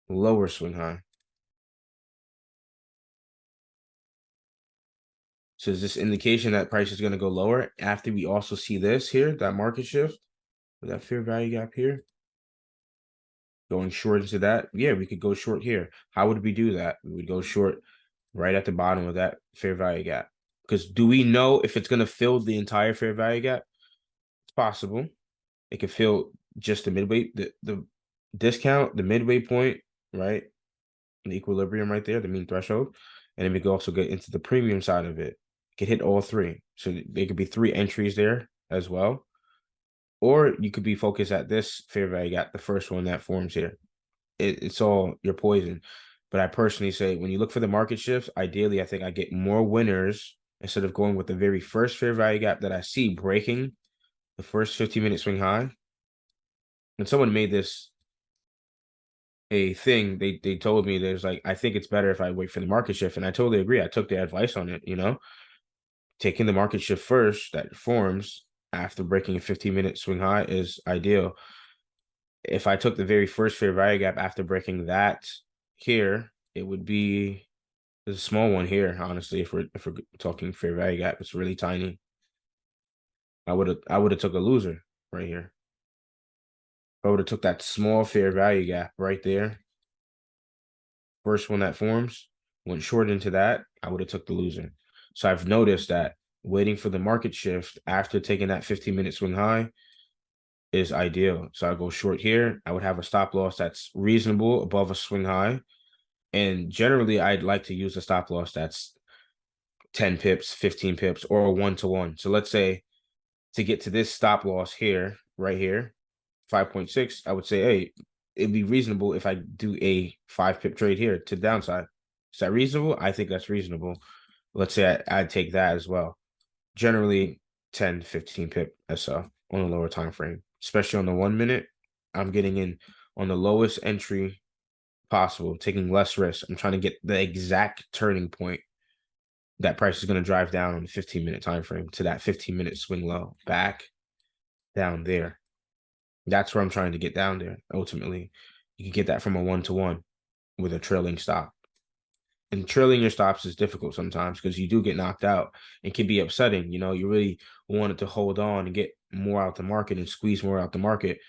lower swing high. So is this indication that price is going to go lower after we also see this here, that market shift, with that fair value gap here? Going short into that, yeah, we could go short here. How would we do that? We would go short right at the bottom of that fair value gap. Because do we know if it's going to fill the entire fair value gap? It's possible. It could fill just the midway, the discount, the midway point, right? The equilibrium right there, the mean threshold. And then we could also get into the premium side of it. Could hit all three. So there could be 3 entries there as well. Or you could be focused at this fair value gap, the first one that forms here. It's all your poison. But I personally say when you look for the market shifts, ideally, I think I get more winners instead of going with the very first fair value gap that I see breaking the first 15-minute swing high. When someone made this a thing, they told me there's like, I think it's better if I wait for the market shift. And I totally agree. I took their advice on it, taking the market shift first that forms after breaking a 15-minute swing high is ideal. If I took the very first fair value gap after breaking that here, it would be there's a small one here, honestly, if we're talking fair value gap, it's really tiny. I would have took a loser right here. I would have took that small fair value gap right there. First one that forms, went short into that, I would have took the loser. So I've noticed that waiting for the market shift after taking that 15-minute swing high is ideal. So I go short here. I would have a stop loss that's reasonable above a swing high. And generally, I'd like to use a stop loss that's 10 pips, 15 pips, or a 1-to-1. So let's say to get to this stop loss here, right here, 5.6, I would say, hey, it'd be reasonable if I do a 5-pip trade here to downside. Is that reasonable? I think that's reasonable. Let's say I'd take that as well. Generally, 10, 15 pip SL on a lower time frame, especially on the 1 minute. I'm getting in on the lowest entry possible, taking less risk. I'm trying to get the exact turning point that price is going to drive down on the 15-minute time frame to that 15-minute swing low back down there. That's where I'm trying to get down there. Ultimately, you can get that from a 1-to-1 with a trailing stop. And trailing your stops is difficult sometimes because you do get knocked out. It can be upsetting. You really wanted to hold on and get more out the market and squeeze more out the market.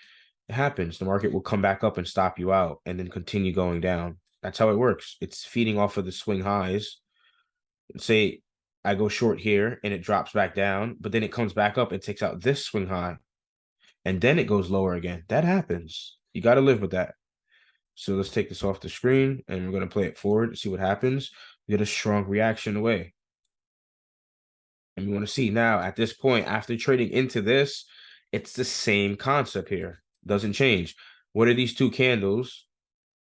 It happens. The market will come back up and stop you out and then continue going down. That's how it works. It's feeding off of the swing highs. Say I go short here and it drops back down, but then it comes back up and takes out this swing high, and then it goes lower again. That happens. You got to live with that. So let's take this off the screen and we're going to play it forward, see what happens. We get a strong reaction away. And we want to see now at this point, after trading into this, it's the same concept here. Doesn't change. What are these two candles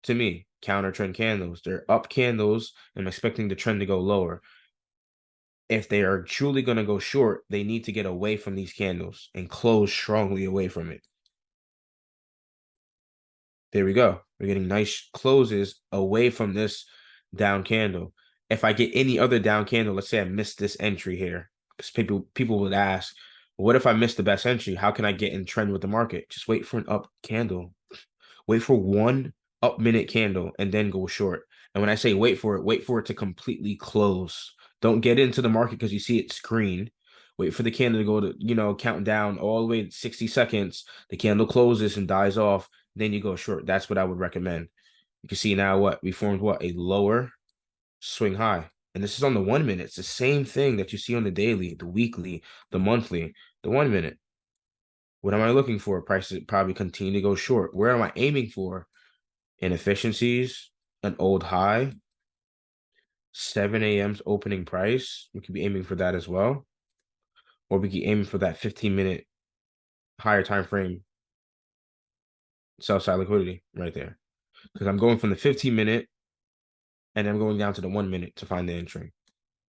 to me? Counter trend candles. They're up candles. I'm expecting the trend to go lower. If they are truly going to go short, they need to get away from these candles and close strongly away from it. There we go. We're getting nice closes away from this down candle. If I get any other down candle, let's say I missed this entry here, because people would ask, what if I missed the best entry? How can I get in trend with the market? Just wait for an up candle. Wait for one up minute candle and then go short. And when I say wait for it to completely close. Don't get into the market because you see it's green. Wait for the candle to go to, count down all the way to 60 seconds. The candle closes and dies off. Then you go short. That's what I would recommend. You can see now what? We formed what? A lower swing high. And this is on the 1 minute. It's the same thing that you see on the daily, the weekly, the monthly, the 1 minute. What am I looking for? Prices probably continue to go short. Where am I aiming for? Inefficiencies, an old high, 7 a.m.'s opening price. We could be aiming for that as well. Or we could aim for that 15-minute higher time frame sell side liquidity right there. Because I'm going from the 15-minute and I'm going down to the 1 minute to find the entry.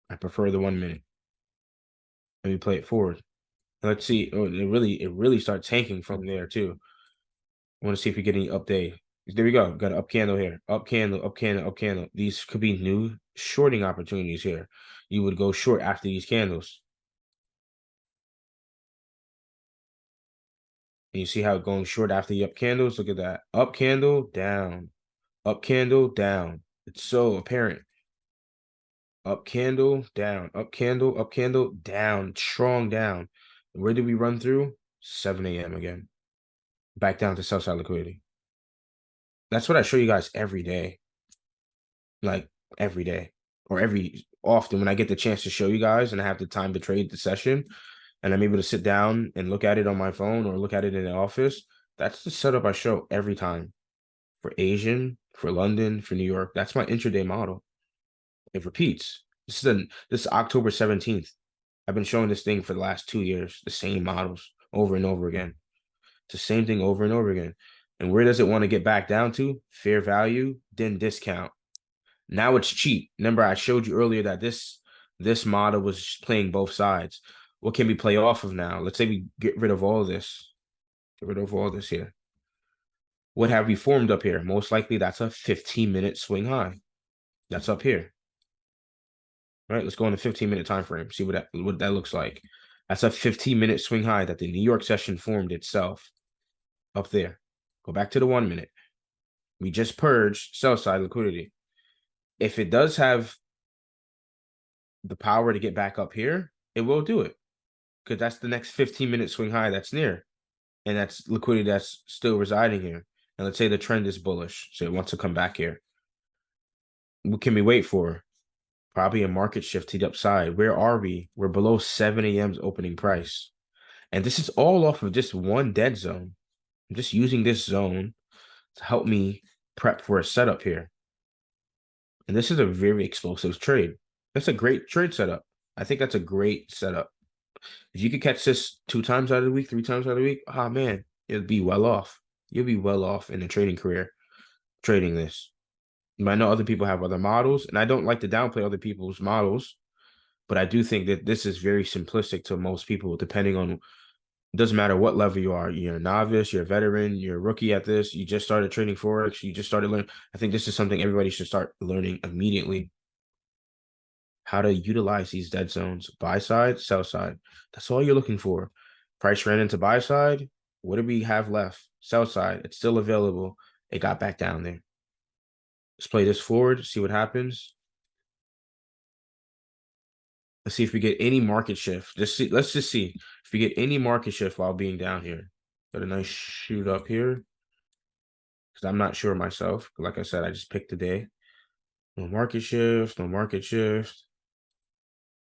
I prefer the 1 minute. Let me play it forward. Let's see. Oh, it really starts tanking from there too. I want to see if we get any update. There we go. Got an up candle here. Up candle, up candle, up candle. These could be new shorting opportunities here. You would go short after these candles. And you see how it going short after the up candles? Look at that. Up candle, down. Up candle, down. It's so apparent. Up candle, down. Up candle, up candle, down. Strong down. Where did we run through? 7 a.m. again. Back down to sell side liquidity. That's what I show you guys every day. Like every day. Or every often when I get the chance to show you guys and I have the time to trade the session and I'm able to sit down and look at it on my phone or look at it in the office. That's the setup I show every time. For Asian, for London, for New York. That's my intraday model. It repeats. This is October 17th. I've been showing this thing for the last 2 years, the same models over and over again. It's the same thing over and over again. And where does it want to get back down to? Fair value, then discount. Now it's cheap. Remember, I showed you earlier that this model was playing both sides. What can we play off of now? Let's say we get rid of all this. Get rid of all this here. What have we formed up here? Most likely that's a 15-minute swing high. That's up here. All right, let's go on a 15-minute time frame. See what that looks like. That's a 15-minute swing high that the New York session formed itself up there. Go back to the 1 minute. We just purged sell side liquidity. If it does have the power to get back up here, it will do it because that's the next 15-minute swing high that's near. And that's liquidity that's still residing here. And let's say the trend is bullish, so it wants to come back here. What can we wait for? Probably a market shift to the upside. Where are we? We're below 7 a.m.'s opening price. And this is all off of just one dead zone. I'm just using this zone to help me prep for a setup here. And this is a very explosive trade. That's a great trade setup. I think that's a great setup. If you could catch this 2 times out of the week, 3 times out of the week, oh man, you'll be well off. You'll be well off in a trading career trading this. I know other people have other models, and I don't like to downplay other people's models, but I do think that this is very simplistic to most people, depending on, it doesn't matter what level you are. You're a novice, you're a veteran, you're a rookie at this, you just started trading Forex, you just started learning. I think this is something everybody should start learning immediately. How to utilize these dead zones, buy side, sell side. That's all you're looking for. Price ran into buy side. What do we have left? Sell side. It's still available. It got back down there. Let's play this forward, see what happens. Let's see if we get any market shift. Let's just see if we get any market shift while being down here. Got a nice shoot up here. Because I'm not sure myself. Like I said, I just picked the day. No market shift, no market shift.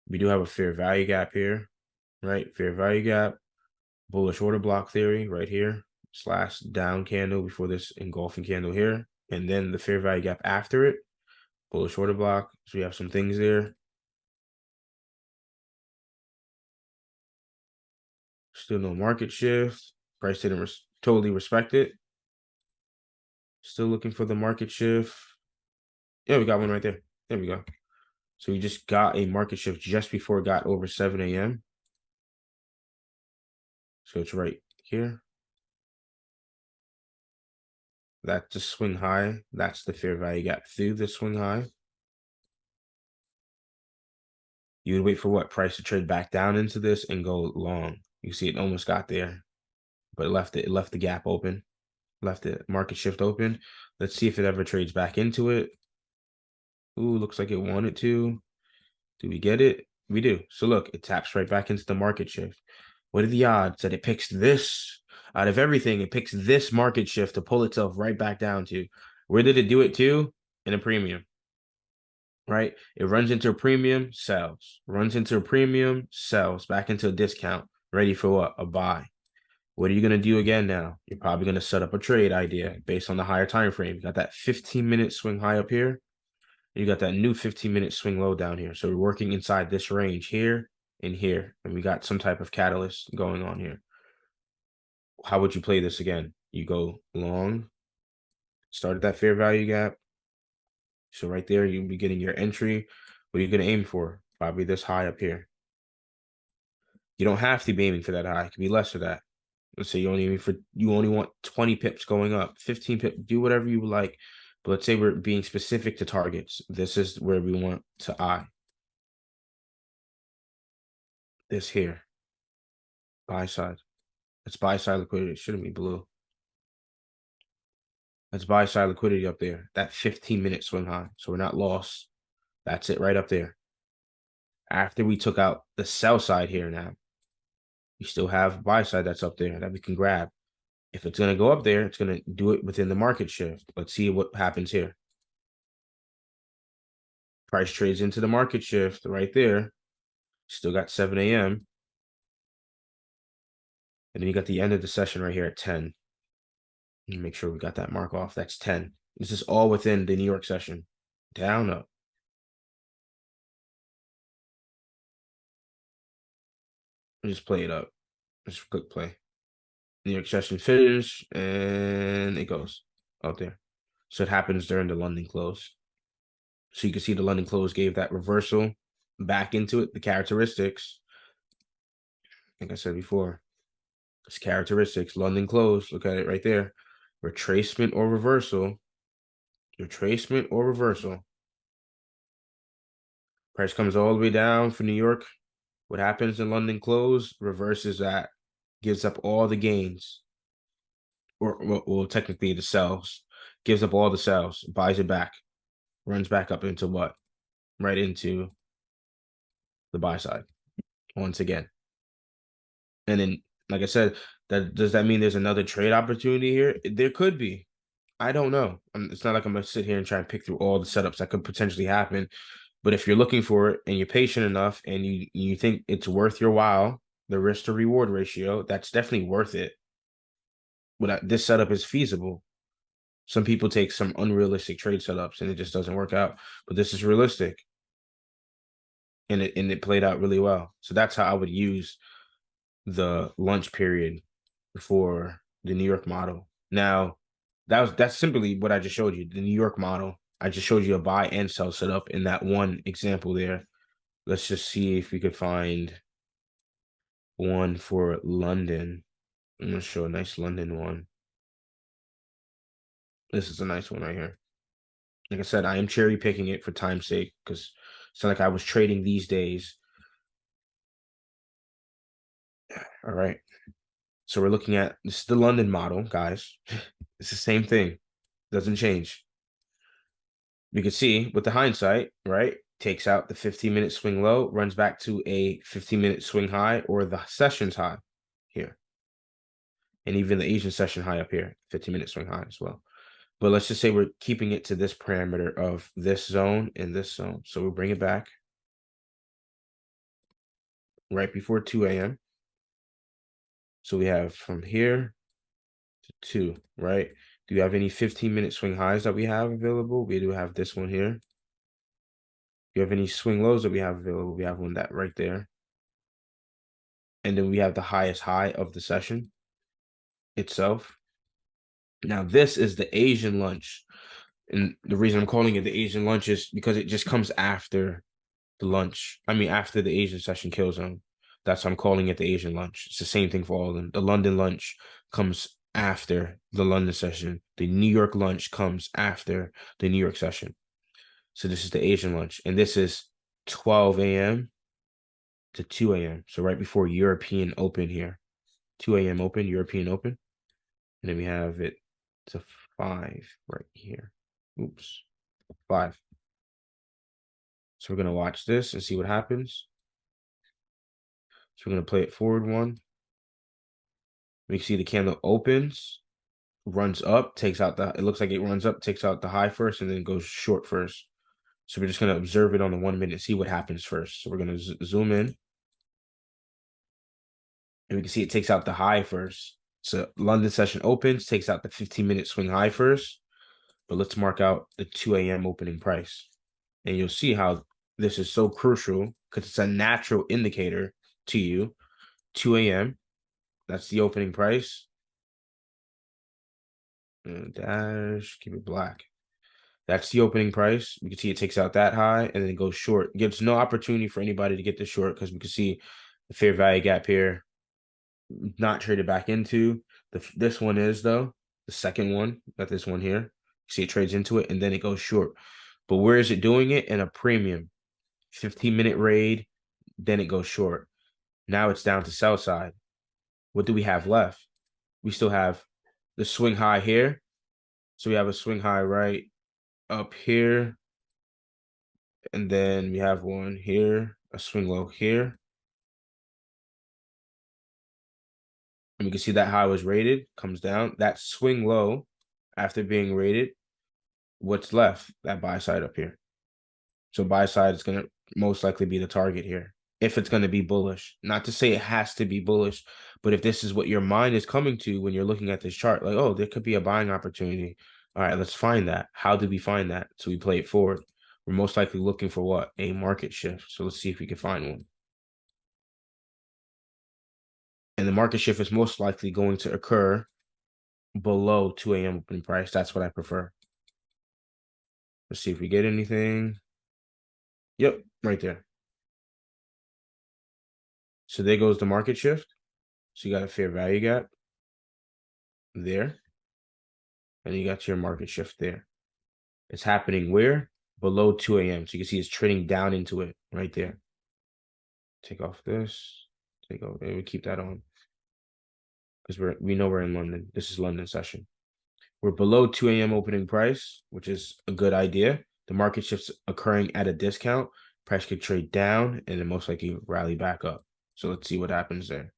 We do have a fair value gap here, right? Fair value gap, bullish order block theory right here, slash down candle before this engulfing candle here, and then the fair value gap after it, bullish order block. So we have some things there. Still no market shift. Price didn't totally respect it. Still looking for the market shift. Yeah, we got one right there. There we go. So we just got a market shift just before it got over 7 a.m. So it's right here. That's the swing high. That's the fair value gap through the swing high. You would wait for what? Price to trade back down into this and go long. You see it almost got there, but it left the gap open, left the market shift open. Let's see if it ever trades back into it. Ooh, looks like it wanted to. Do we get it? We do. So look, it taps right back into the market shift. What are the odds that it picks this out of everything? It picks this market shift to pull itself right back down to. Where did it do it to? In a premium, right? It runs into a premium, sells. Runs into a premium, sells. Back into a discount. Ready for what? A buy. What are you going to do again now? You're probably going to set up a trade idea based on the higher time frame. You got that 15-minute swing high up here. You got that new 15-minute swing low down here. So we're working inside this range here and here. And we got some type of catalyst going on here. How would you play this again? You go long, start at that fair value gap. So right there, you'll be getting your entry. What are you going to aim for? Probably this high up here. You don't have to be aiming for that high. It can be less of that. Let's say you only want 20 pips going up, 15 pips, do whatever you like. But let's say we're being specific to targets. This is where we want to eye. This here. Buy side. That's buy side liquidity. It shouldn't be blue. That's buy side liquidity up there. That 15-minute swing high. So we're not lost. That's it right up there. After we took out the sell side here now, we still have buy side that's up there that we can grab. If it's going to go up there, it's going to do it within the market shift. Let's see what happens here. Price trades into the market shift right there. Still got 7 a.m. And then you got the end of the session right here at 10. Make sure we got that mark off. That's 10. This is all within the New York session. Down, up. Just play it up. Just click play. New York session finish, and it goes out there. So it happens during the London close. So you can see the London close gave that reversal back into it, the characteristics. Like I said before, it's characteristics, London close. Look at it right there. Retracement or reversal. Retracement or reversal. Price comes all the way down for New York. What happens in London close? Reverses that, gives up all the gains, or well, technically the sells, gives up all the sells, buys it back, runs back up into what? Right into the buy side once again. And then, like I said, does that mean there's another trade opportunity here? There could be. I don't know. It's not like I'm gonna sit here and try and pick through all the setups that could potentially happen. But if you're looking for it and you're patient enough and you think it's worth your while, the risk to reward ratio, that's definitely worth it. But this setup is feasible. Some people take some unrealistic trade setups and it just doesn't work out. But this is realistic. And it played out really well. So that's how I would use the lunch period for the New York model. Now, that's simply what I just showed you, the New York model. I just showed you a buy and sell setup in that one example there. Let's just see if we could find one for London. I'm going to show a nice London one. This is a nice one right here. Like I said, I am cherry picking it for time's sake because it's not like I was trading these days. All right. So we're looking at this is the London model, guys. It's the same thing. Doesn't change. You can see with the hindsight, right? Takes out the 15-minute swing low, runs back to a 15-minute swing high or the session's high here. And even the Asian session high up here, 15-minute swing high as well. But let's just say we're keeping it to this parameter of this zone and this zone. So we'll bring it back. right before 2 a.m. So we have from here to 2, right? Do you have any 15-minute swing highs that we have available? We do have this one here. Do you have any swing lows that we have available? We have one that right there. And then we have the highest high of the session itself. Now, this is the Asian lunch. And the reason I'm calling it the Asian lunch is because it just comes after the lunch. I mean, after the Asian session kill zone. That's why I'm calling it the Asian lunch. It's the same thing for all of them. The London lunch comes after the London session. The New York lunch comes after the New York session. So this is the Asian lunch. And this is 12 a.m. to 2 a.m. So right before European Open here. 2 a.m. Open, European Open. And then we have it to 5 right here. Oops. 5. So we're going to watch this and see what happens. So we're going to play it forward one. We can see the candle opens, runs up, takes out the, it looks like it runs up, takes out the high first, and then goes short first. So we're just going to observe it on the 1 minute, see what happens first. So we're going to zoom in. And we can see it takes out the high first. So London session opens, takes out the 15-minute swing high first. But let's mark out the 2 a.m. opening price. And you'll see how this is so crucial because it's a natural indicator to you. 2 a.m. That's the opening price. And dash, keep it black. That's the opening price. We can see it takes out that high and then it goes short. It gives no opportunity for anybody to get this short because we can see the fair value gap here not traded back into. This one is, though, the second one, not this one here. See, it trades into it and then it goes short. But where is it doing it? In a premium 15-minute raid, then it goes short. Now it's down to sell side. What do we have left? We still have the swing high here. So we have a swing high right up here. And then we have one here, a swing low here. And we can see that high was rated, comes down. That swing low after being rated, what's left? That buy side up here. So buy side is going to most likely be the target here if it's going to be bullish. Not to say it has to be bullish, but if this is what your mind is coming to when you're looking at this chart, like, oh, there could be a buying opportunity. All right, let's find that. How do we find that? So we play it forward. We're most likely looking for what? A market shift. So let's see if we can find one. And the market shift is most likely going to occur below 2 a.m. opening price. That's what I prefer. Let's see if we get anything. Yep, right there. So there goes the market shift. So you got a fair value gap there. And you got your market shift there. It's happening where? Below 2 a.m. So you can see it's trading down into it right there. Take off this. Take off. And we keep that on. Because we know we're in London. This is London session. We're below 2 a.m. opening price, which is a good idea. The market shift's occurring at a discount. Price could trade down and then most likely rally back up. So let's see what happens there.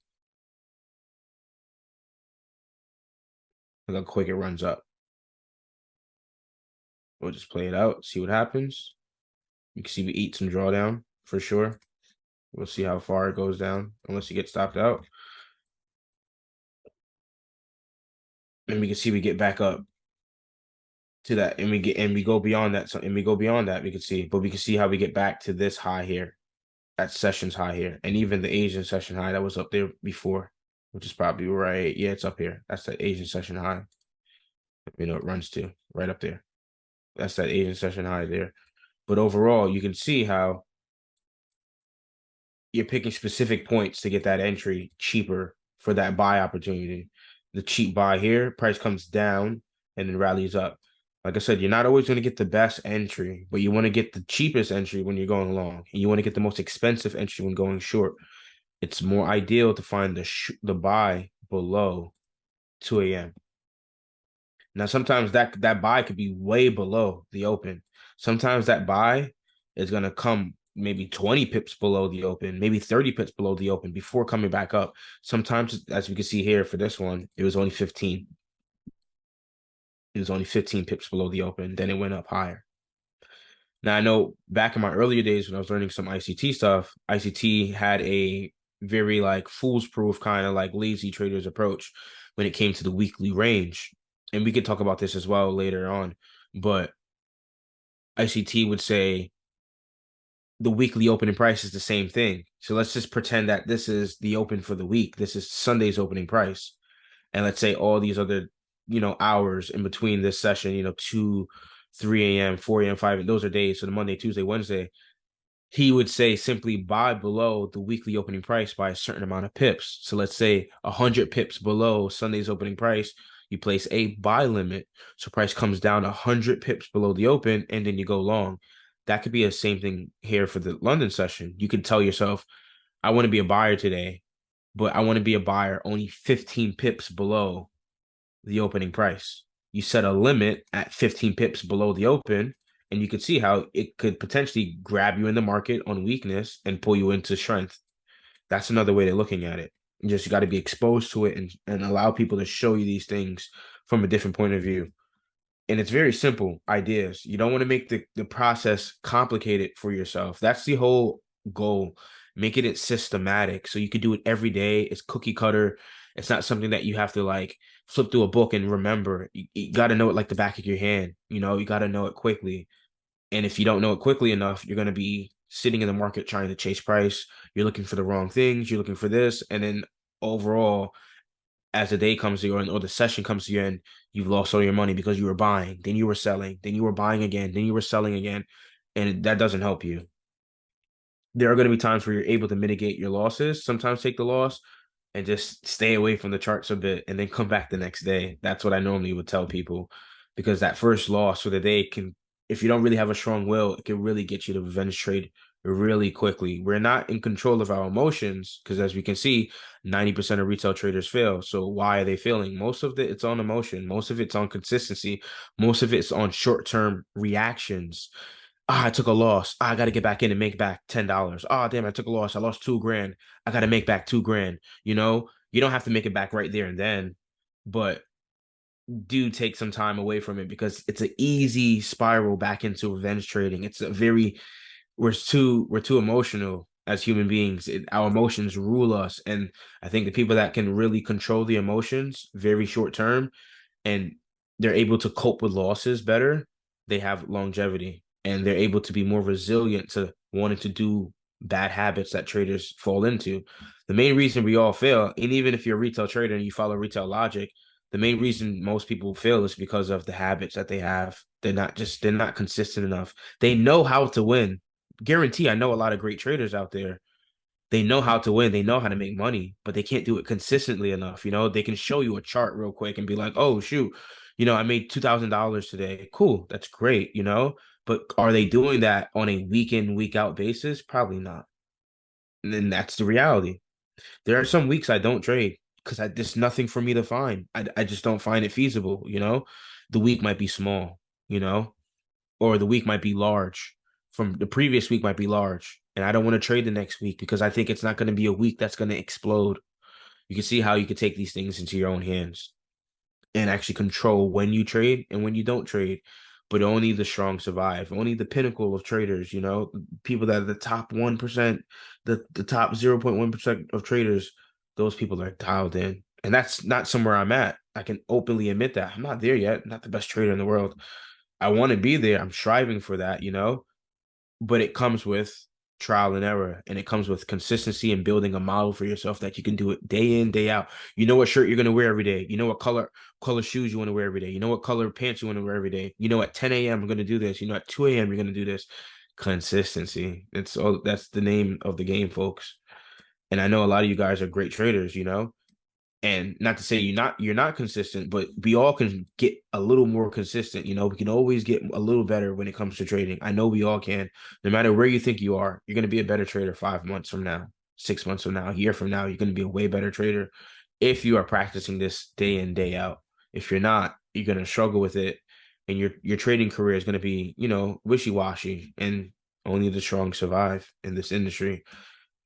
Look how quick it runs up. We'll just play it out, see what happens. You can see we eat some drawdown for sure. We'll see how far it goes down unless you get stopped out. And we can see we get back up to that, and we go beyond that. So we go beyond that, we can see, but we can see how we get back to this high here, at sessions high here, and even the Asian session high that was up there before, which is probably right. Yeah, it's up here. That's the Asian session high. You know, it runs to right up there. That's that Asian session high there. But overall, you can see how you're picking specific points to get that entry cheaper for that buy opportunity. The cheap buy here, price comes down and then rallies up. Like I said, you're not always going to get the best entry, but you want to get the cheapest entry when you're going long. And you want to get the most expensive entry when going short. It's more ideal to find the buy below 2 a.m. Now, sometimes that buy could be way below the open. Sometimes that buy is going to come maybe 20 pips below the open, maybe 30 pips below the open before coming back up. Sometimes, as we can see here for this one, it was only 15. It was only 15 pips below the open. Then it went up higher. Now, I know back in my earlier days when I was learning some ICT stuff, ICT had a very like foolproof kind of like lazy traders approach when it came to the weekly range. And we could talk about this as well later on. But ICT would say the weekly opening price is the same thing. So let's just pretend that this is the open for the week. This is Sunday's opening price. And let's say all these other, hours in between this session, 2, 3 a.m., 4 a.m., 5, those are days. So the Monday, Tuesday, Wednesday, he would say simply buy below the weekly opening price by a certain amount of pips. So let's say 100 pips below Sunday's opening price, you place a buy limit. So price comes down 100 pips below the open, and then you go long. That could be the same thing here for the London session. You could tell yourself, I want to be a buyer today, but I want to be a buyer only 15 pips below the opening price. You set a limit at 15 pips below the open, and you could see how it could potentially grab you in the market on weakness and pull you into strength. That's another way of looking at it. You got to be exposed to it and allow people to show you these things from a different point of view. And it's very simple ideas. You don't want to make the process complicated for yourself. That's the whole goal. Making it systematic so you could do it every day. It's cookie cutter. It's not something that you have to like flip through a book and remember. You got to know it like the back of your hand. You got to know it quickly. And if you don't know it quickly enough, you're going to be sitting in the market trying to chase price. You're looking for the wrong things. You're looking for this. And then overall, as the day comes to you or the session comes to you and you've lost all your money because you were buying, then you were selling, then you were buying again, then you were selling again. And that doesn't help you. There are going to be times where you're able to mitigate your losses. Sometimes take the loss and just stay away from the charts a bit and then come back the next day. That's what I normally would tell people because that first loss for the day can, if you don't really have a strong will, it can really get you to revenge trade really quickly. We're not in control of our emotions because as we can see, 90% of retail traders fail. So why are they failing? Most of it, it's on emotion. Most of it's on consistency. Most of it's on short-term reactions. I took a loss. I got to get back in and make back $10. Damn, I took a loss. I lost 2 grand. I got to make back 2 grand. You don't have to make it back right there and then, but do take some time away from it because it's an easy spiral back into revenge trading. It's a very, we're too emotional as human beings. Our emotions rule us. And I think the people that can really control the emotions very short term and they're able to cope with losses better, they have longevity and they're able to be more resilient to wanting to do bad habits that traders fall into. The main reason we all fail, and even if you're a retail trader and you follow retail logic, the main reason most people fail is because of the habits that they have. They're not consistent enough. They know how to win. Guarantee I know a lot of great traders out there, they know how to win, they know how to make money, but they can't do it consistently enough. They can show you a chart real quick and be like, oh shoot, I made $2,000 today. Cool, that's great. But are they doing that on a week in, week out basis? Probably not. And then that's the reality. There are some weeks I don't trade because there's nothing for me to find. I just don't find it feasible. The week might be small, you know, or the week might be large. From the previous week might be large. And I don't want to trade the next week because I think it's not going to be a week that's going to explode. You can see how you can take these things into your own hands and actually control when you trade and when you don't trade. But only the strong survive. Only the pinnacle of traders, people that are the top 1%, the top 0.1% of traders, those people are dialed in. And that's not somewhere I'm at. I can openly admit that. I'm not there yet. I'm not the best trader in the world. I want to be there. I'm striving for that, but it comes with trial and error and it comes with consistency and building a model for yourself that you can do it day in, day out. You know what shirt you're going to wear every day. You know what color shoes you want to wear every day. You know what color pants you want to wear every day. At 10 a.m. I'm going to do this. At 2 a.m. you're going to do this. Consistency. That's the name of the game, folks. And I know a lot of you guys are great traders, and not to say you're not consistent, but we all can get a little more consistent. We can always get a little better when it comes to trading. I know we all can. No matter where you think you are, you're going to be a better trader 5 months from now, 6 months from now, a year from now. You're going to be a way better trader if you are practicing this day in, day out. If you're not, you're going to struggle with it, and your trading career is going to be wishy-washy, and only the strong survive in this industry.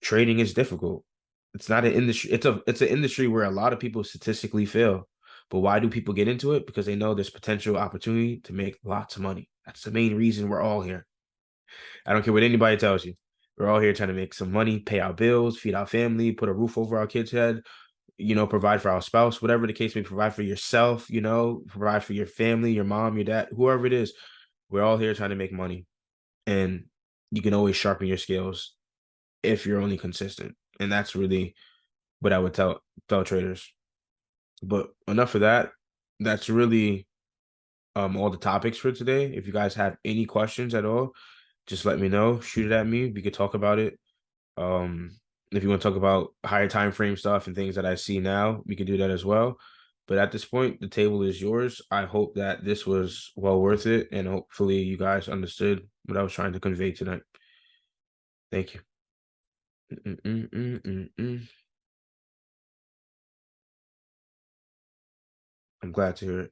Trading is difficult. It's not an industry. It's an industry where a lot of people statistically fail. But why do people get into it? Because they know there's potential opportunity to make lots of money. That's the main reason we're all here. I don't care what anybody tells you. We're all here trying to make some money, pay our bills, feed our family, put a roof over our kids' head, provide for our spouse, whatever the case may be, provide for yourself, provide for your family, your mom, your dad, whoever it is. We're all here trying to make money. And you can always sharpen your skills if you're only consistent. And that's really what I would tell traders. But enough of that. That's really all the topics for today. If you guys have any questions at all, just let me know. Shoot it at me. We could talk about it. Um, if you want to talk about higher time frame stuff and things that I see now, we could do that as well. But at this point, the table is yours. I hope that this was well worth it, and hopefully you guys understood what I was trying to convey tonight. Thank you. I'm glad to hear it.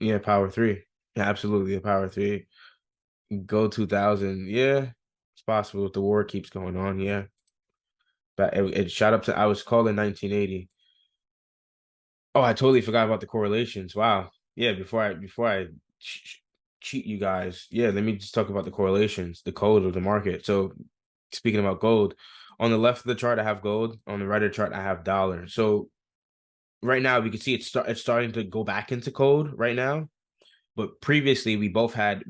Yeah, power three. Yeah, absolutely, a power three. Go 2000. Yeah, it's possible if the war keeps going on. Yeah, but it shot up to. I was calling 1980. Oh, I totally forgot about the correlations. Wow. Yeah, before I cheat you guys, yeah, let me just talk about the correlations, the code of the market. So speaking about gold, on the left of the chart, I have gold. On the right of the chart, I have dollar. So right now, we can see it's starting to go back into code right now. But previously, we had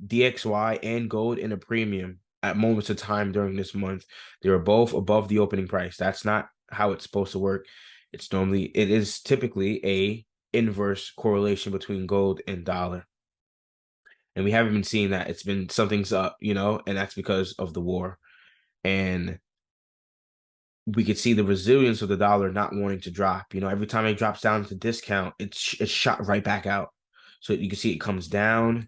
DXY and gold in a premium at moments of time during this month. They were both above the opening price. That's not how it's supposed to work. It is typically a inverse correlation between gold and dollar. And we haven't been seeing that. It's been something's up, and that's because of the war. And we could see the resilience of the dollar not wanting to drop. Every time it drops down to discount, it's shot right back out. So you can see it comes down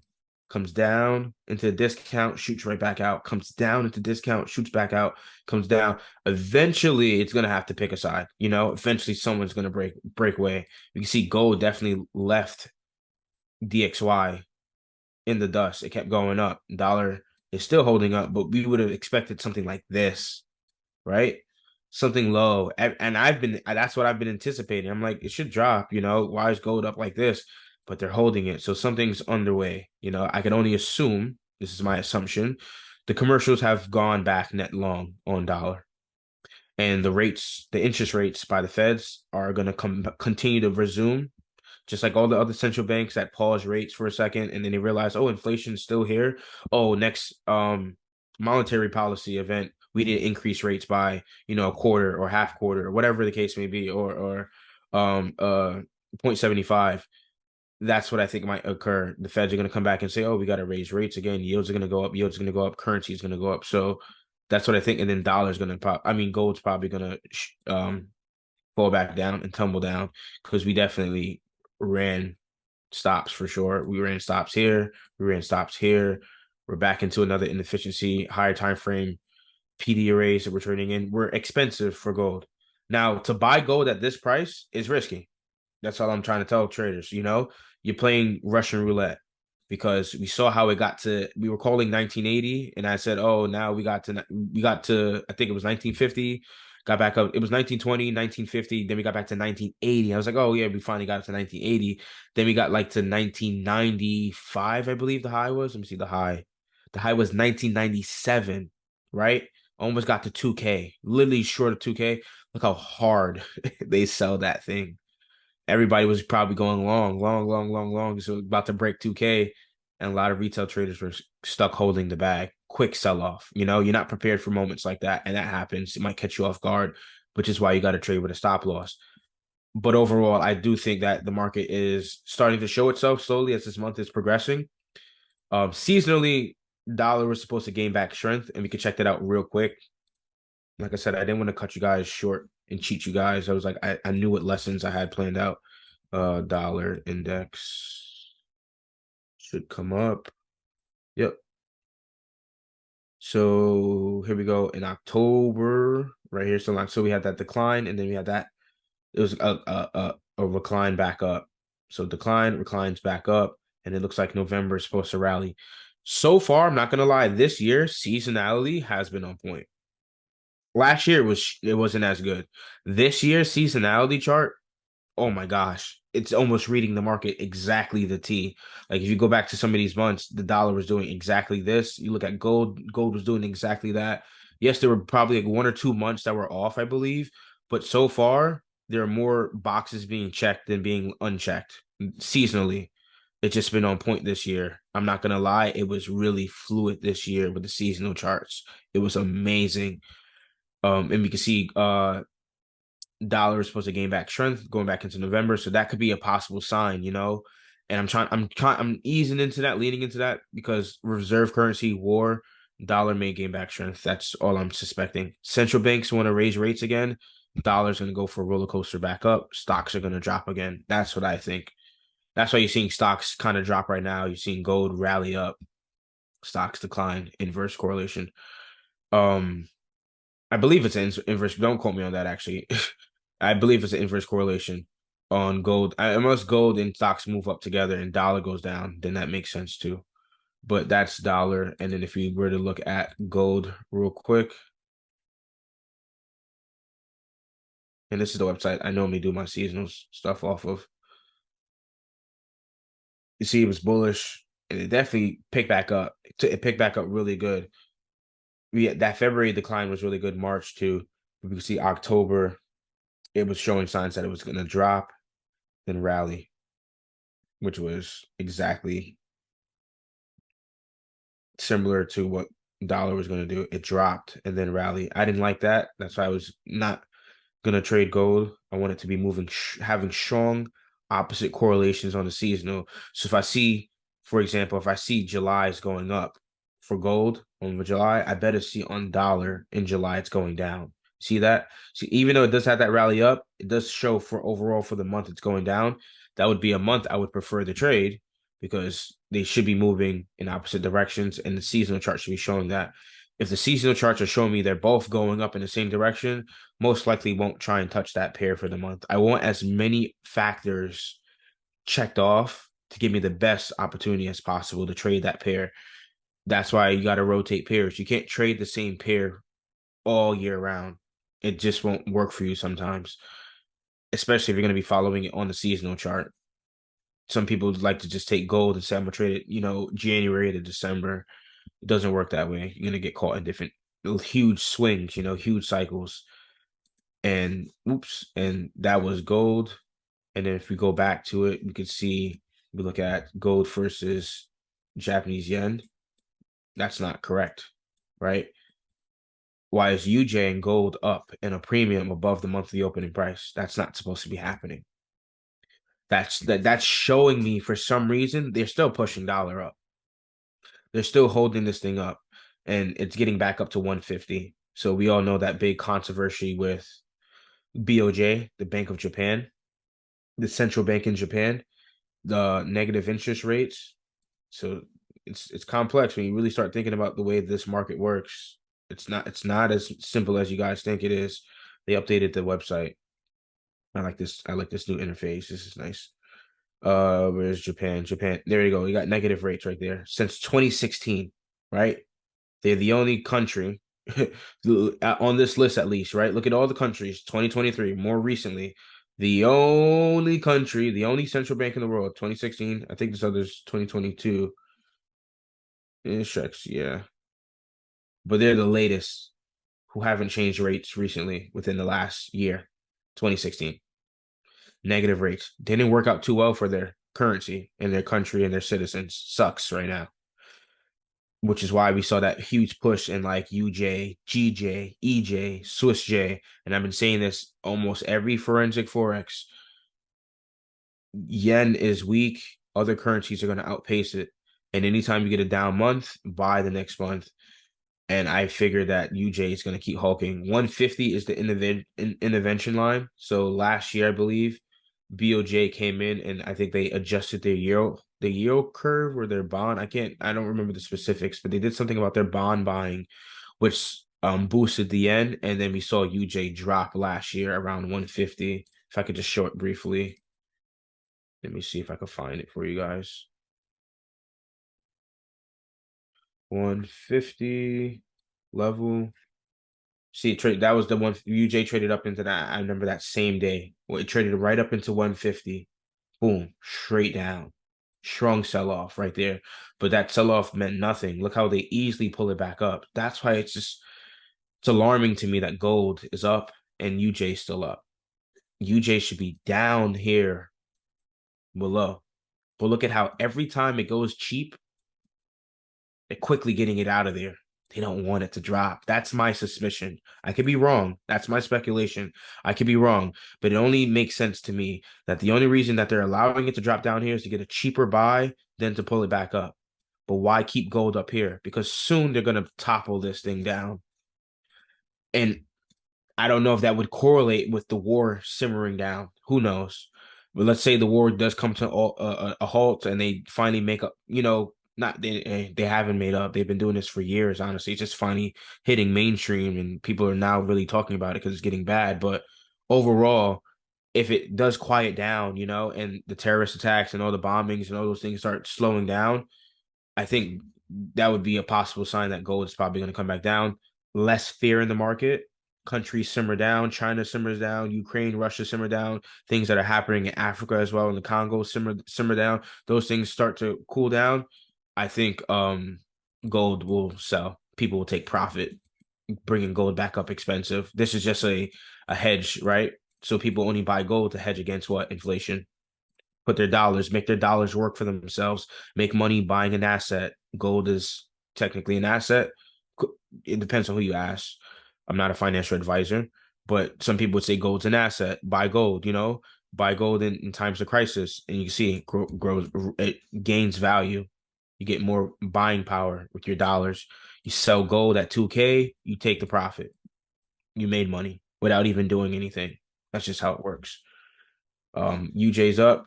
into the discount, shoots right back out, comes down into discount, shoots back out, comes down. Eventually, it's gonna have to pick a side. Eventually someone's gonna break away. You can see gold definitely left DXY in the dust. It kept going up. Dollar is still holding up, but we would have expected something like this, right? Something low. And that's what I've been anticipating. I'm like, it should drop, why is gold up like this? But they're holding it. So something's underway. I can only assume, this is my assumption, the commercials have gone back net long on dollar. And the interest rates by the feds are going to continue to resume, just like all the other central banks that pause rates for a second and then they realize, oh, inflation's still here. Oh, next monetary policy event, we did increase rates by, a quarter or half quarter or whatever the case may be, or 0.75. That's what I think might occur. The Feds are going to come back and say, oh, we got to raise rates again. Yields are going to go up. Yields are going to go up. Currency is going to go up. So that's what I think. And then dollar's going to pop. I mean, gold's probably going to fall back down and tumble down because we definitely ran stops for sure. We ran stops here. We ran stops here. We're back into another inefficiency, higher time frame. PD arrays that we're trading in were expensive for gold. Now, to buy gold at this price is risky. That's all I'm trying to tell traders. You're playing Russian roulette because we saw how it got to. We were calling 1980, and I said, "Oh, now we got to. I think it was 1950. Got back up. It was 1920, 1950. Then we got back to 1980. I was like, oh yeah, we finally got to 1980. Then we got like to 1995, I believe the high was. Let me see the high. The high was 1997, right? Almost got to 2K. Literally short of 2K. Look how hard they sell that thing. Everybody was probably going long, long, long, long, long. So about to break 2K. And a lot of retail traders were stuck holding the bag. Quick sell off. You're not prepared for moments like that. And that happens. It might catch you off guard, which is why you got to trade with a stop loss. But overall, I do think that the market is starting to show itself slowly as this month is progressing. Seasonally, dollar was supposed to gain back strength, and we can check that out real quick. Like I said, I didn't want to cut you guys short and cheat you guys. I was like, I knew what lessons I had planned out. Dollar index should come up. Yep. So here we go in October, right here. So we had that decline, and then we had that. It was a recline back up. So decline, reclines back up, and it looks like November is supposed to rally. So far, I'm not gonna lie, this year seasonality has been on point. Last year it wasn't as good. This year seasonality chart, oh my gosh, it's almost reading the market exactly the T. Like if you go back to some of these months, the dollar was doing exactly this. You look at gold, gold was doing exactly that. Yes, there were probably like 1 or 2 months that were off, I believe, but so far there are more boxes being checked than being unchecked seasonally. It's just been on point this year. I'm not gonna lie, it was really fluid this year with the seasonal charts. It was amazing. And we can see dollar is supposed to gain back strength going back into November, so that could be a possible sign, you know. And I'm easing into that, leaning into that because reserve currency war, dollar may gain back strength. That's all I'm suspecting. Central banks want to raise rates again. Dollar's going to go for a roller coaster back up. Stocks are going to drop again. That's what I think. That's why you're seeing stocks kind of drop right now. You're seeing gold rally up, stocks decline, inverse correlation. Um, I believe it's an inverse. Don't quote me on that. Actually, I believe it's an inverse correlation on gold. Unless gold and stocks move up together and dollar goes down, then that makes sense too. But that's dollar. And then if we were to look at gold real quick, and this is the website I normally do my seasonal stuff off of. You see, it was bullish, and it definitely picked back up. It picked back up really good. Yeah, that February decline was really good. March too. We can see October. It was showing signs that it was going to drop, then rally, which was exactly similar to what dollar was going to do. It dropped and then rally. I didn't like that. That's why I was not going to trade gold. I want it to be moving, having strong opposite correlations on the seasonal. So if I see, for example, if I see July is going up for gold on July, I better see on dollar in July it's going down. See that? See, even though it does have that rally up, it does show for overall for the month it's going down. That would be a month I would prefer the trade because they should be moving in opposite directions, and the seasonal chart should be showing that. If the seasonal charts are showing me they're both going up in the same direction, most likely won't try and touch that pair for the month. I want as many factors checked off to give me the best opportunity as possible to trade that pair. That's why you got to rotate pairs. You can't trade the same pair all year round. It just won't work for you sometimes, especially if you're going to be following it on the seasonal chart. Some people like to just take gold and say, I'm going to trade it, January to December. It doesn't work that way. You're going to get caught in different huge swings, huge cycles. And oops, and that was gold. And then if we go back to it, we could see, we look at gold versus Japanese yen. That's not correct, right? Why is UJ and gold up and a premium above the monthly opening price? That's not supposed to be happening. That's showing me for some reason they're still pushing dollar up. They're still holding this thing up, and it's getting back up to 150. So we all know that big controversy with BOJ, the Bank of Japan, the central bank in Japan, the negative interest rates. So it's complex when you really start thinking about the way this market works. It's not as simple as you guys think it is. They updated the website. I like this. I like this new interface. This is nice. Where's Japan? Japan. There you go. You got negative rates right there since 2016, right? They're the only country on this list, at least, right? Look at all the countries, 2023, more recently. The only country, the only central bank in the world, 2016. I think this other's 2022. Shucks, yeah. But they're the latest who haven't changed rates recently within the last year, 2016. Negative rates. They didn't work out too well for their currency and their country and their citizens. Sucks right now, which is why we saw that huge push in like UJ, GJ, EJ, Swiss J. And I've been saying this almost every forensic Forex. Yen is weak. Other currencies are going to outpace it. And anytime you get a down month, buy the next month. And I figured that UJ is going to keep hulking. 150 is the intervention line. So last year, I believe, BOJ came in and I think they adjusted their yield curve or their bond. I don't remember the specifics, but they did something about their bond buying, which boosted the yen. And then we saw UJ drop last year around 150. If I could just show it briefly. Let me see if I can find it for you guys. 150 level. See, trade that was the one UJ traded up into that. I remember that same day. Well, it traded right up into 150. Boom, straight down. Strong sell-off right there. But that sell-off meant nothing. Look how they easily pull it back up. That's why it's alarming to me that gold is up and UJ is still up. UJ should be down here below. But look at how every time it goes cheap, they're quickly getting it out of there. They don't want it to drop. That's my suspicion. I could be wrong. That's my speculation. I could be wrong, but it only makes sense to me that the only reason that they're allowing it to drop down here is to get a cheaper buy than to pull it back up. But why keep gold up here? Because soon they're going to topple this thing down. And I don't know if that would correlate with the war simmering down. Who knows? But let's say the war does come to a halt and they finally make up, not they haven't made up. They've been doing this for years, honestly. It's just finally hitting mainstream and people are now really talking about it because it's getting bad. But overall, if it does quiet down, and the terrorist attacks and all the bombings and all those things start slowing down, I think that would be a possible sign that gold is probably going to come back down. Less fear in the market. Countries simmer down. China simmers down. Ukraine, Russia simmer down. Things that are happening in Africa as well, in the Congo simmer down. Those things start to cool down. I think gold will sell. People will take profit, bringing gold back up expensive. This is just a hedge, right? So people only buy gold to hedge against what? Inflation. Make their dollars work for themselves, make money buying an asset. Gold is technically an asset. It depends on who you ask. I'm not a financial advisor, but some people would say gold's an asset. Buy gold, buy gold in times of crisis, and you can see it grows, it gains value. You get more buying power with your dollars. You sell gold at 2K, you take the profit. You made money without even doing anything. That's just how it works. UJ's up.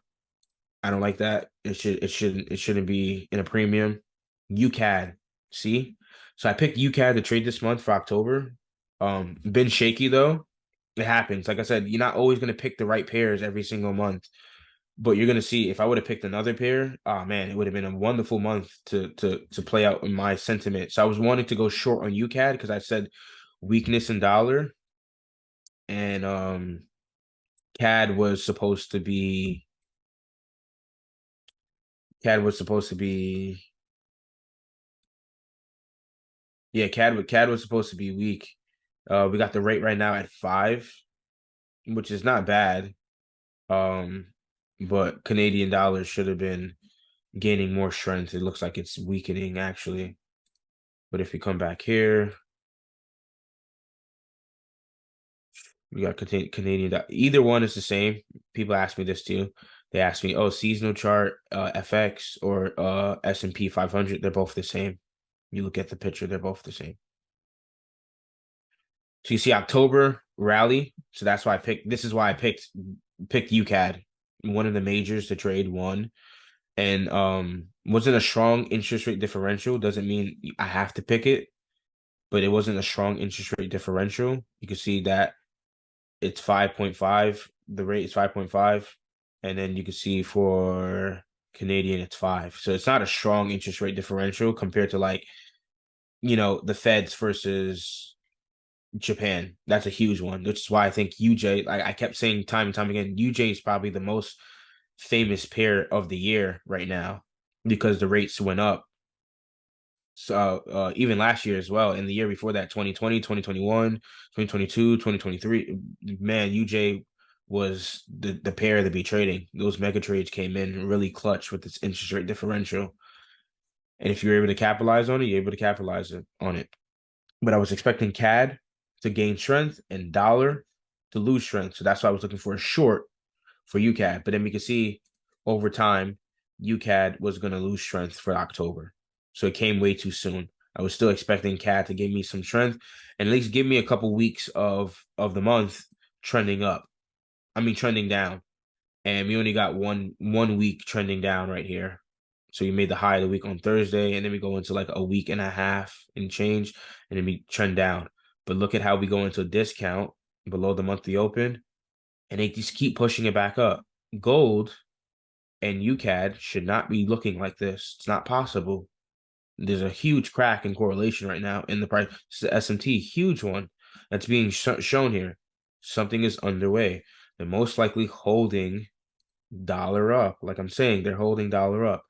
I don't like that. It shouldn't be in a premium. UCAD. See? So I picked UCAD to trade this month for October. Been shaky though. It happens. Like I said, you're not always gonna pick the right pairs every single month. But you're gonna see if I would have picked another pair, oh man, it would have been a wonderful month to play out in my sentiment. So I was wanting to go short on UCAD because I said weakness in dollar and CAD was supposed to be CAD was supposed to be yeah, CAD was supposed to be weak. We got the rate right now at 5, which is not bad. Um, but Canadian dollars should have been gaining more strength. It looks like it's weakening actually. But if we come back here, we got Canadian. Either one is the same. People ask me this too. They ask me, "Oh, seasonal chart, FX or S&P 500." They're both the same. You look at the picture; they're both the same. So you see October rally. So that's why I picked. This is why I picked UCAD, one of the majors to trade one, and wasn't a strong interest rate differential. Doesn't mean I have to pick it, but it wasn't a strong interest rate differential. You can see that it's 5.5. The rate is 5.5, and then you can see for Canadian it's 5. So it's not a strong interest rate differential compared to like the Feds versus Japan. That's a huge one, which is why I think UJ, I kept saying time and time again, UJ is probably the most famous pair of the year right now because the rates went up. So even last year as well, and the year before that, 2020, 2021, 2022, 2023, man, UJ was the pair to be trading. Those mega trades came in really clutch with this interest rate differential. And if you're able to capitalize on it, you're able to capitalize on it. But I was expecting CAD to gain strength and dollar to lose strength. So that's why I was looking for a short for UCAD. But then we can see over time, UCAD was going to lose strength for October. So it came way too soon. I was still expecting CAD to give me some strength and at least give me a couple weeks of the month trending up. I mean trending down. And we only got one week trending down right here. So you made the high of the week on Thursday, and then we go into like a week and a half and change, and then we trend down. But look at how we go into a discount below the monthly open, and they just keep pushing it back up. Gold and UCAD should not be looking like this. It's not possible. There's a huge crack in correlation right now in the price. It's the SMT, huge one that's being shown here. Something is underway. They're most likely holding dollar up. Like I'm saying, they're holding dollar up.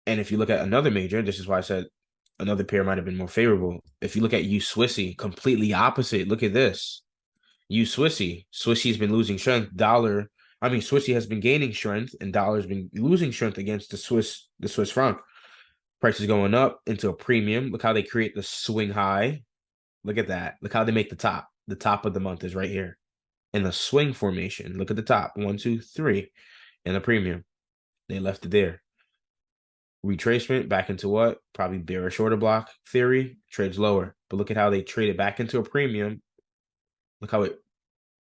And if you look at another major, this is why I said another pair might have been more favorable. If you look at U Swissy, completely opposite. Look at this. U Swissy. Swissy's been losing strength. Swissy has been gaining strength, and dollar's been losing strength against the Swiss franc. Price is going up into a premium. Look how they create the swing high. Look at that. Look how they make the top. The top of the month is right here. In the swing formation. Look at the top. 1, 2, 3. And the premium. They left it there. Retracement back into what? Probably bearish order block theory. Trades lower. But look at how they trade it back into a premium. Look how it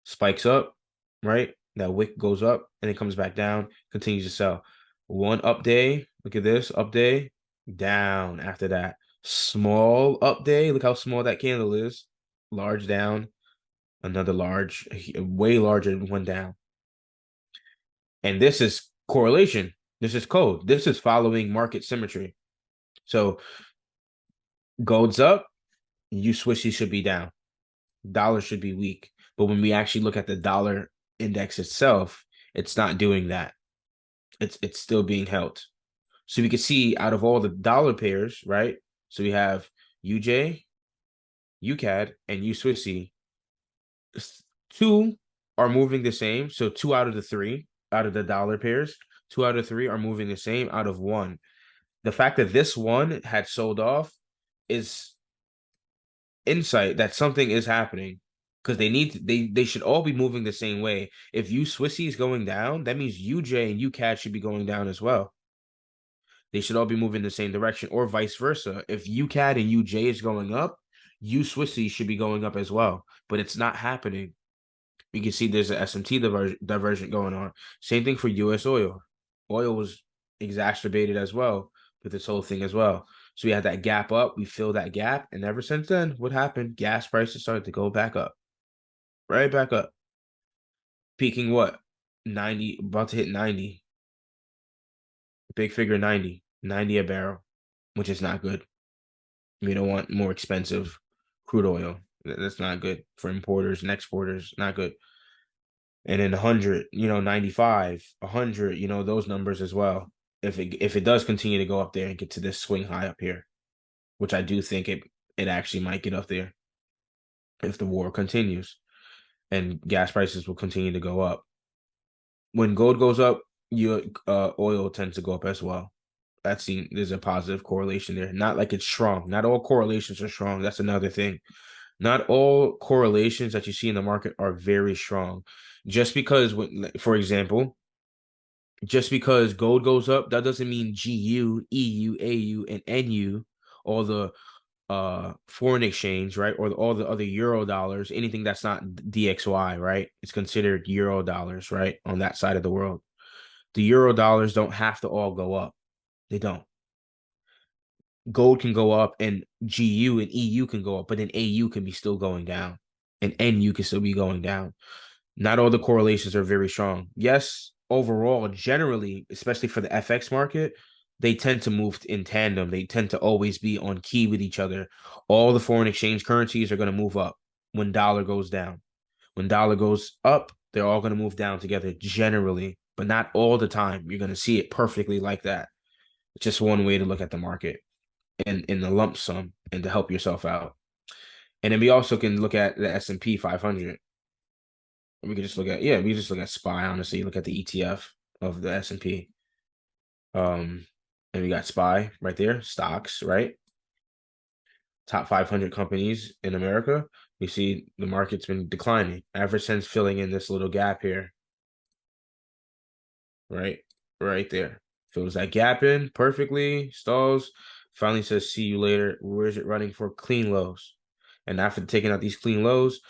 spikes up, right? That wick goes up and it comes back down, continues to sell. One up day. Look at this. Up day. Down after that. Small up day. Look how small that candle is. Large down. Another large, way larger one down. And this is correlation. This is code. This is following market symmetry. So gold's up, U Swissy should be down. Dollar should be weak. But when we actually look at the dollar index itself, it's not doing that. It's still being held. So we can see out of all the dollar pairs, right? So we have UJ, UCAD, and U Swissy. Two are moving the same. So 2 out of the 3 out of the dollar pairs, 2 out of 3 are moving the same out of 1. The fact that this one had sold off is insight that something is happening because they should all be moving the same way. If U Swissy is going down, that means UJ and UCAD should be going down as well. They should all be moving the same direction, or vice versa. If UCAD and UJ is going up, U Swissy should be going up as well. But it's not happening. You can see there's an SMT diversion going on. Same thing for US oil. Oil was exacerbated as well with this whole thing as well. So we had that gap up, we filled that gap, and ever since then, what happened? Gas prices started to go back up. Right back up. Peaking what? 90, about to hit 90. Big figure 90. 90 a barrel, which is not good. We don't want more expensive crude oil. That's not good for importers and exporters. Not good. And then 100, 95, 100, those numbers as well. If it does continue to go up there and get to this swing high up here, which I do think it actually might get up there if the war continues and gas prices will continue to go up. When gold goes up, oil tends to go up as well. There's a positive correlation there. Not like it's strong. Not all correlations are strong. That's another thing. Not all correlations that you see in the market are very strong. Just because, for example, just because gold goes up, that doesn't mean GU, EU, AU, and NU, all the foreign exchange, right? Or all the other euro dollars, anything that's not DXY, right? It's considered euro dollars, right? On that side of the world. The euro dollars don't have to all go up. They don't. Gold can go up and GU and EU can go up, but then AU can be still going down and NU can still be going down. Not all the correlations are very strong. Yes, overall, generally, especially for the FX market, they tend to move in tandem. They tend to always be on key with each other. All the foreign exchange currencies are going to move up when dollar goes down. When dollar goes up, they're all going to move down together generally, but not all the time. You're going to see it perfectly like that. It's just one way to look at the market in the lump sum and to help yourself out. And then we also can look at the S&P 500. We could just look at we just look at SPY, honestly, look at the ETF of the S&P. And we got SPY right there, stocks, right? Top 500 companies in America. You see the market's been declining ever since filling in this little gap here. Right there. Fills that gap in perfectly, stalls, finally says, see you later. Where's it running for clean lows? And after taking out these clean lows,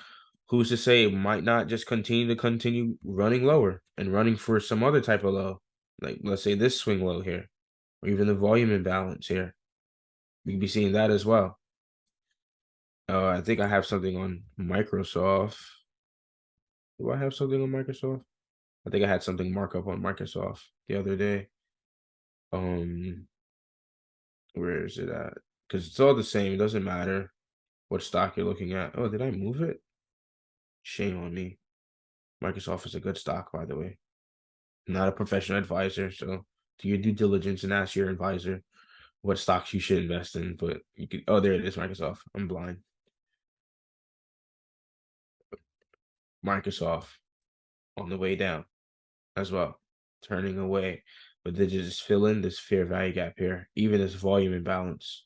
who's to say it might not just continue running lower and running for some other type of low? Like, let's say this swing low here, or even the volume imbalance here. We can be seeing that as well. I think I have something on Microsoft. Do I have something on Microsoft? I think I had something markup on Microsoft the other day. Where is it at? Because it's all the same. It doesn't matter what stock you're looking at. Oh, did I move it? Shame on me. Microsoft is a good stock, by the way. I'm not a professional advisor, so do your due diligence and ask your advisor what stocks you should invest in. But you could, oh, there it is, Microsoft. I'm blind. Microsoft on the way down as well, turning away. But they just fill in this fair value gap here, even this volume imbalance.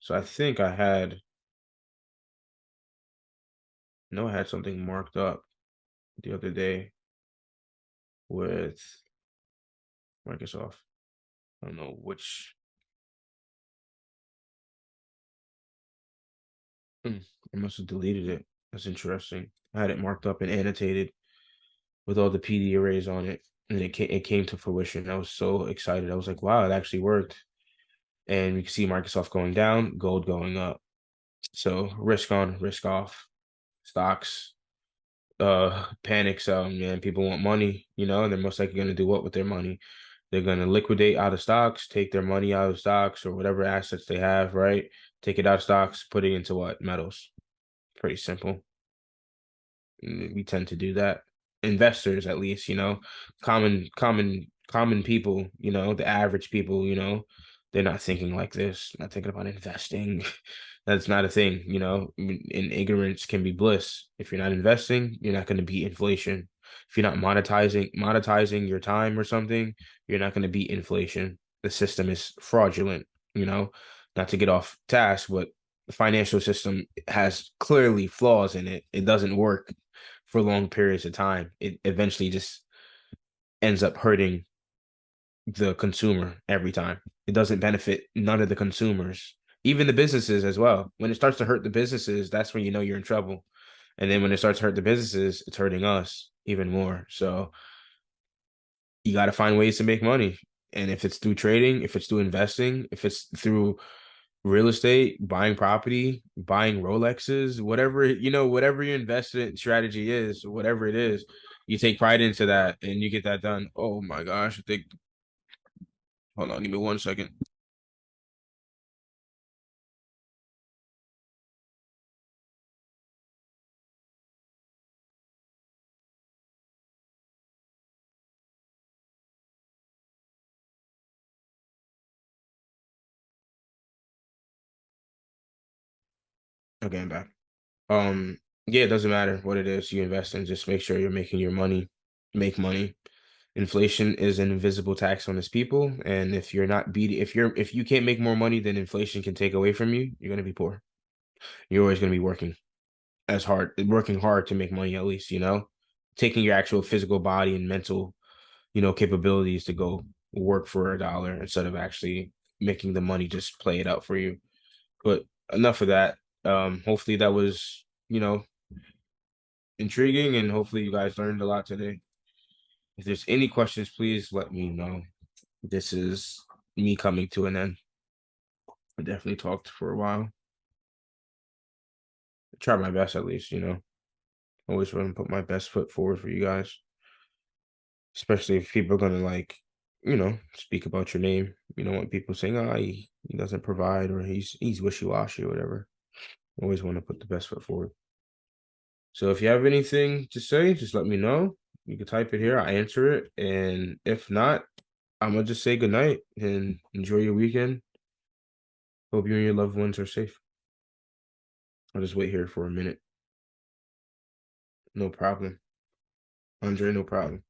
So I think I had, no, I had something marked up the other day with Microsoft. I don't know which. I must have deleted it. That's interesting. I had it marked up and annotated with all the PD arrays on it, and it came to fruition. I was so excited. I was like, wow, it actually worked. And you can see Microsoft going down, gold going up. So risk on, risk off, stocks, panic sell, man. People want money, and they're most likely going to do what with their money? They're going to liquidate out of stocks, take their money out of stocks or whatever assets they have, right? Take it out of stocks, put it into what? Metals. Pretty simple. We tend to do that. Investors, at least, common people, the average people, they're not thinking like this, not thinking about investing. That's not a thing, and ignorance can be bliss. If you're not investing, you're not going to beat inflation. If you're not monetizing your time or something, you're not going to beat inflation. The system is fraudulent, not to get off task, but the financial system has clearly flaws in it. It doesn't work for long periods of time. It eventually just ends up hurting the consumer every time. It doesn't benefit none of the consumers, even the businesses as well. When it starts to hurt the businesses, that's when you know you're in trouble. And then when it starts to hurt the businesses, it's hurting us even more. So you got to find ways to make money. And if it's through trading, if it's through investing, if it's through real estate, buying property, buying Rolexes, whatever your investment strategy is, whatever it is, you take pride into that and you get that done. Oh my gosh, I think, hold on, give me 1 second. Okay, I'm back. Yeah, it doesn't matter what it is you invest in, just make sure you're making your money, make money. Inflation is an invisible tax on its people, and if you're not beating, if you can't make more money than inflation can take away from you, you're gonna be poor. You're always gonna be working hard to make money at least, taking your actual physical body and mental, capabilities to go work for a dollar instead of actually making the money just play it out for you. But enough of that. Hopefully that was, intriguing, and hopefully you guys learned a lot today. If there's any questions, please let me know. This is me coming to an end. I definitely talked for a while. I tried my best at least, Always want to put my best foot forward for you guys. Especially if people are gonna speak about your name. You don't want people saying, "Oh, he doesn't provide," or he's wishy-washy or whatever. Always want to put the best foot forward. So if you have anything to say, just let me know. You can type it here. I answer it. And if not, I'm gonna just say goodnight and enjoy your weekend. Hope you and your loved ones are safe. I'll just wait here for a minute. No problem. Andre, no problem.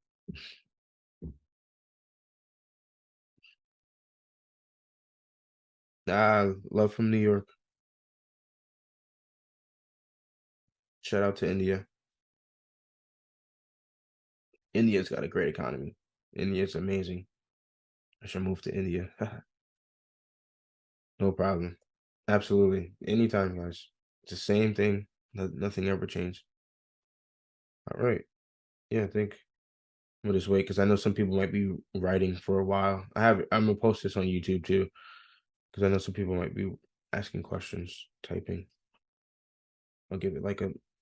Love from New York. Shout out to India. India's got a great economy. India's amazing. I should move to India. No problem. Absolutely. Anytime, guys. It's the same thing. Nothing ever changed. All right. Yeah, I think I'm gonna just wait because I know some people might be writing for a while. I'm gonna post this on YouTube too, because I know some people might be asking questions, typing. I'll give it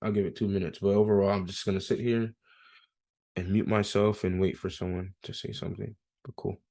I'll give it 2 minutes. But overall, I'm just gonna sit here and mute myself and wait for someone to say something. But cool.